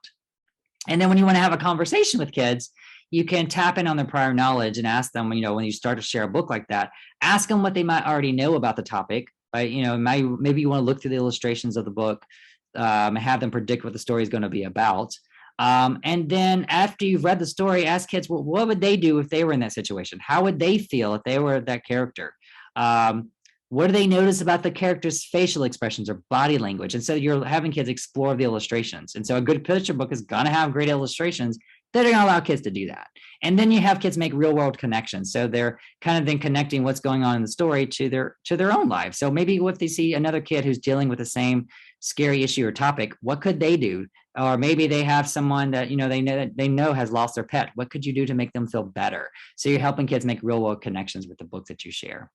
[SPEAKER 2] And then when you want to have a conversation with kids, you can tap in on their prior knowledge and ask them, when you start to share a book like that, ask them what they might already know about the topic. Right? Maybe you want to look through the illustrations of the book, and have them predict what the story is going to be about. And then after you've read the story, ask kids, well, what would they do if they were in that situation? How would they feel if they were that character? What do they notice about the character's facial expressions or body language? And so you're having kids explore the illustrations. And so a good picture book is going to have great illustrations that are going to allow kids to do that. And then you have kids make real world connections. So they're kind of then connecting what's going on in the story to their own lives. So maybe if they see another kid who's dealing with the same scary issue or topic, what could they do? Or maybe they have someone that they know has lost their pet. What could you do to make them feel better? So you're helping kids make real world connections with the books that you share.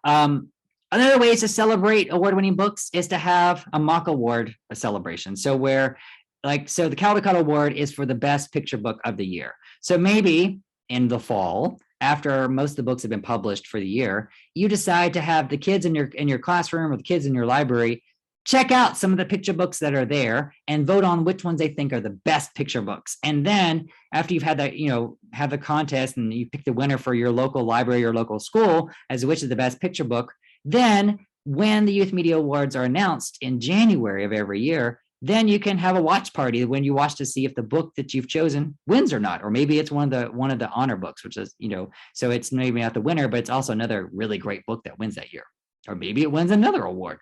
[SPEAKER 2] Another way to celebrate award-winning books is to have a mock award celebration. So the Caldecott Award is for the best picture book of the year. So maybe in the fall, after most of the books have been published for the year, you decide to have the kids in your classroom or the kids in your library check out some of the picture books that are there and vote on which ones they think are the best picture books. And then after you've had that, have the contest and you pick the winner for your local library or local school as which is the best picture book, then when the Youth Media Awards are announced in January of every year, then you can have a watch party when you watch to see if the book that you've chosen wins or not. Or maybe it's one of the honor books, which is, so it's maybe not the winner, but it's also another really great book that wins that year. Or maybe it wins another award.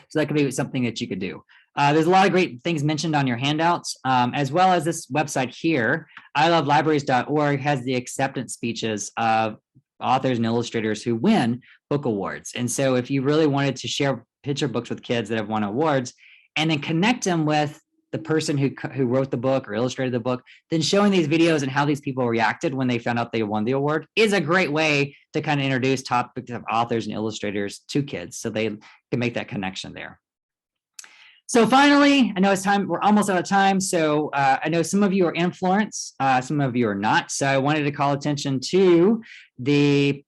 [SPEAKER 2] So that could be something that you could do. There's a lot of great things mentioned on your handouts, as well as this website here. ilovelibraries.org has the acceptance speeches of authors and illustrators who win book awards. And so if you really wanted to share picture books with kids that have won awards and then connect them with the person who wrote the book or illustrated the book, then showing these videos and how these people reacted when they found out they won the award is a great way to kind of introduce topics of authors and illustrators to kids so they can make that connection there. So finally, I know it's time, we're almost out of time. So I know some of you are in Florence, some of you are not. So I wanted to call attention to the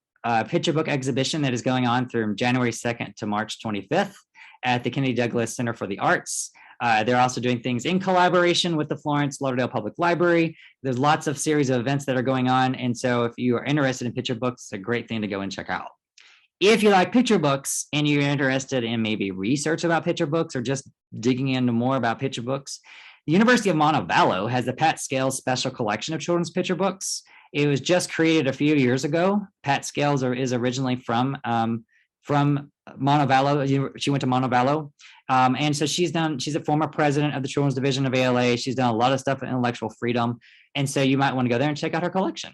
[SPEAKER 2] picture book exhibition that is going on from January 2nd to March 25th at the Kennedy Douglas Center for the Arts. They're also doing things in collaboration with the Florence Lauderdale Public Library. There's lots of series of events that are going on. And so if you are interested in picture books, it's a great thing to go and check out. If you like picture books and you're interested in maybe research about picture books or just digging into more about picture books, the University of Montevallo has the Pat Scales Special Collection of children's picture books. It was just created a few years ago. Pat Scales is originally from Montevallo. She went to Montevallo. And so she's a former president of the Children's Division of ALA. She's done a lot of stuff in intellectual freedom. And so you might want to go there and check out her collection.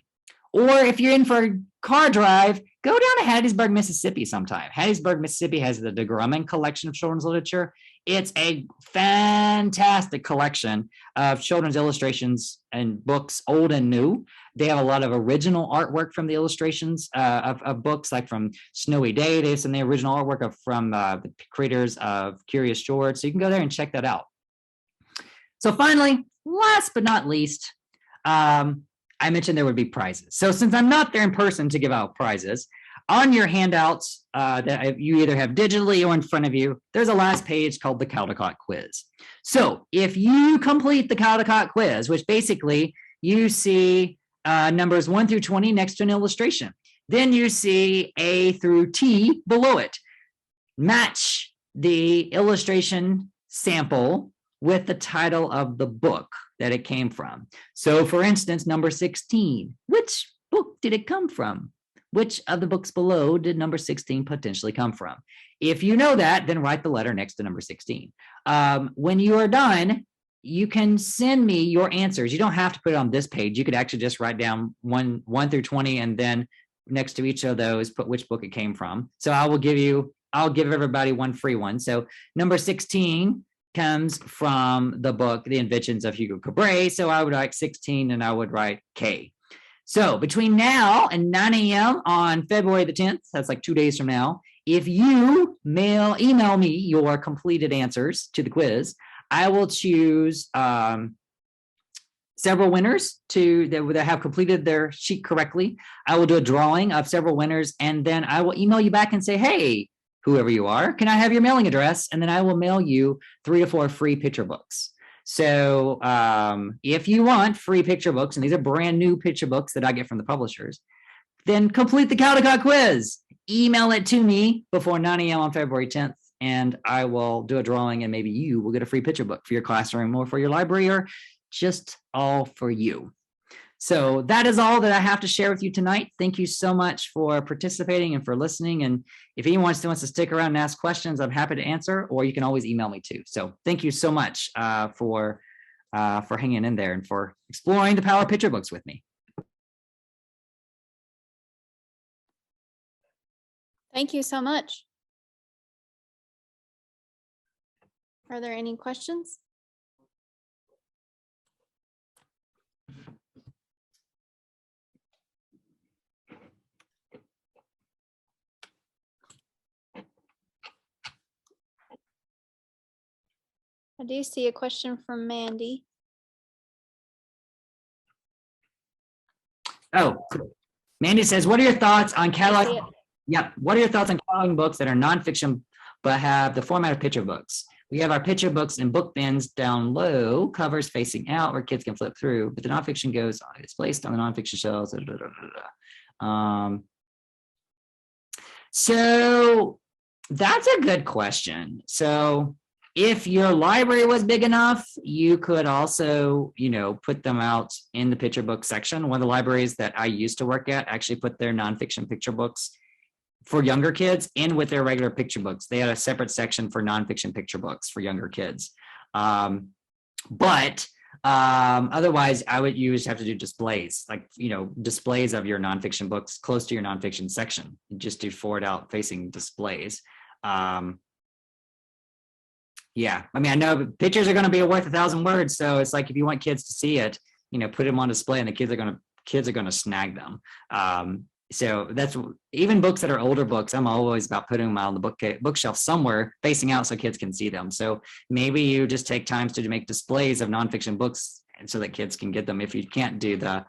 [SPEAKER 2] Or if you're in for a car drive, go down to Hattiesburg, Mississippi sometime. Hattiesburg, Mississippi has the DeGrumman collection of children's literature. It's a fantastic collection of children's illustrations and books, old and new. They have a lot of original artwork from the illustrations of books, like from Snowy Day. They have some of the original artwork from the creators of Curious George. So you can go there and check that out. So finally, last but not least, I mentioned there would be prizes. So since I'm not there in person to give out prizes, on your handouts that you either have digitally or in front of you, there's a last page called the Caldecott Quiz. So if you complete the Caldecott Quiz, which basically you see numbers 1 through 20 next to an illustration. Then you see A through T below it. Match the illustration sample with the title of the book that it came from. So for instance, number 16, which book did it come from? Which of the books below did number 16 potentially come from? If you know that, then write the letter next to number 16. When you are done, you can send me your answers. You don't have to put it on this page. You could actually just write down 1 through 20, and then next to each of those, put which book it came from. So I'll give everybody one free one. So number 16 comes from the book, The Inventions of Hugo Cabret. So I would write 16 and I would write K. So between now and 9 a.m. on February the 10th, that's like 2 days from now, if you email me your completed answers to the quiz, I will choose several winners that have completed their sheet correctly. I will do a drawing of several winners, and then I will email you back and say, hey, whoever you are, can I have your mailing address? And then I will mail you 3 to 4 free picture books. So if you want free picture books, and these are brand new picture books that I get from the publishers, then complete the Caldecott quiz. Email it to me before 9 a.m. on February 10th, and I will do a drawing, and maybe you will get a free picture book for your classroom or for your library, or just all for you. So that is all that I have to share with you tonight. Thank you so much for participating and for listening. And if anyone wants to stick around and ask questions, I'm happy to answer, or you can always email me too. So thank you so much for hanging in there and for exploring the power of picture books with me.
[SPEAKER 1] Thank you so much. Are there any questions? I do see a question from Mandy.
[SPEAKER 2] Oh, cool. Mandy says, what are your thoughts on catalog? Yeah, what are your thoughts on cataloging books that are nonfiction but have the format of picture books? We have our picture books in book bins down low, covers facing out where kids can flip through, but the nonfiction goes, it's placed on the nonfiction shelves. So that's a good question. So if your library was big enough, you could also, put them out in the picture book section. One of the libraries that I used to work at actually put their nonfiction picture books for younger kids in with their regular picture books. They had a separate section for nonfiction picture books for younger kids. But otherwise, you just have to do displays, like, displays of your nonfiction books close to your nonfiction section. You just do forward out facing displays. Yeah, I mean, I know pictures are going to be worth 1,000 words. So it's like, if you want kids to see it, put them on display, and the kids are going to snag them. So that's, even books that are older books, I'm always about putting them out on the bookshelf somewhere facing out so kids can see them. So maybe you just take time to make displays of nonfiction books so that kids can get them. If you can't do the,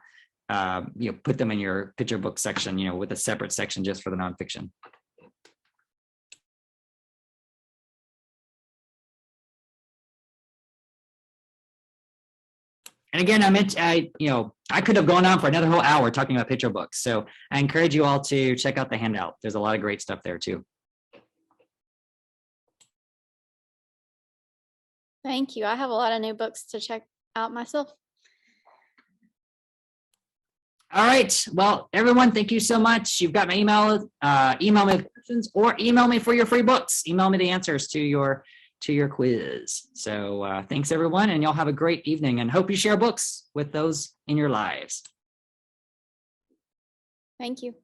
[SPEAKER 2] put them in your picture book section, with a separate section just for the nonfiction. And again, I could have gone on for another whole hour talking about picture books. So I encourage you all to check out the handout. There's a lot of great stuff there too.
[SPEAKER 1] Thank you. I have a lot of new books to check out myself.
[SPEAKER 2] All right. Well, everyone, thank you so much. You've got my email. Email me with questions, or email me for your free books. Email me the answers to your quiz. So thanks everyone, and y'all have a great evening, and hope you share books with those in your lives.
[SPEAKER 1] Thank you.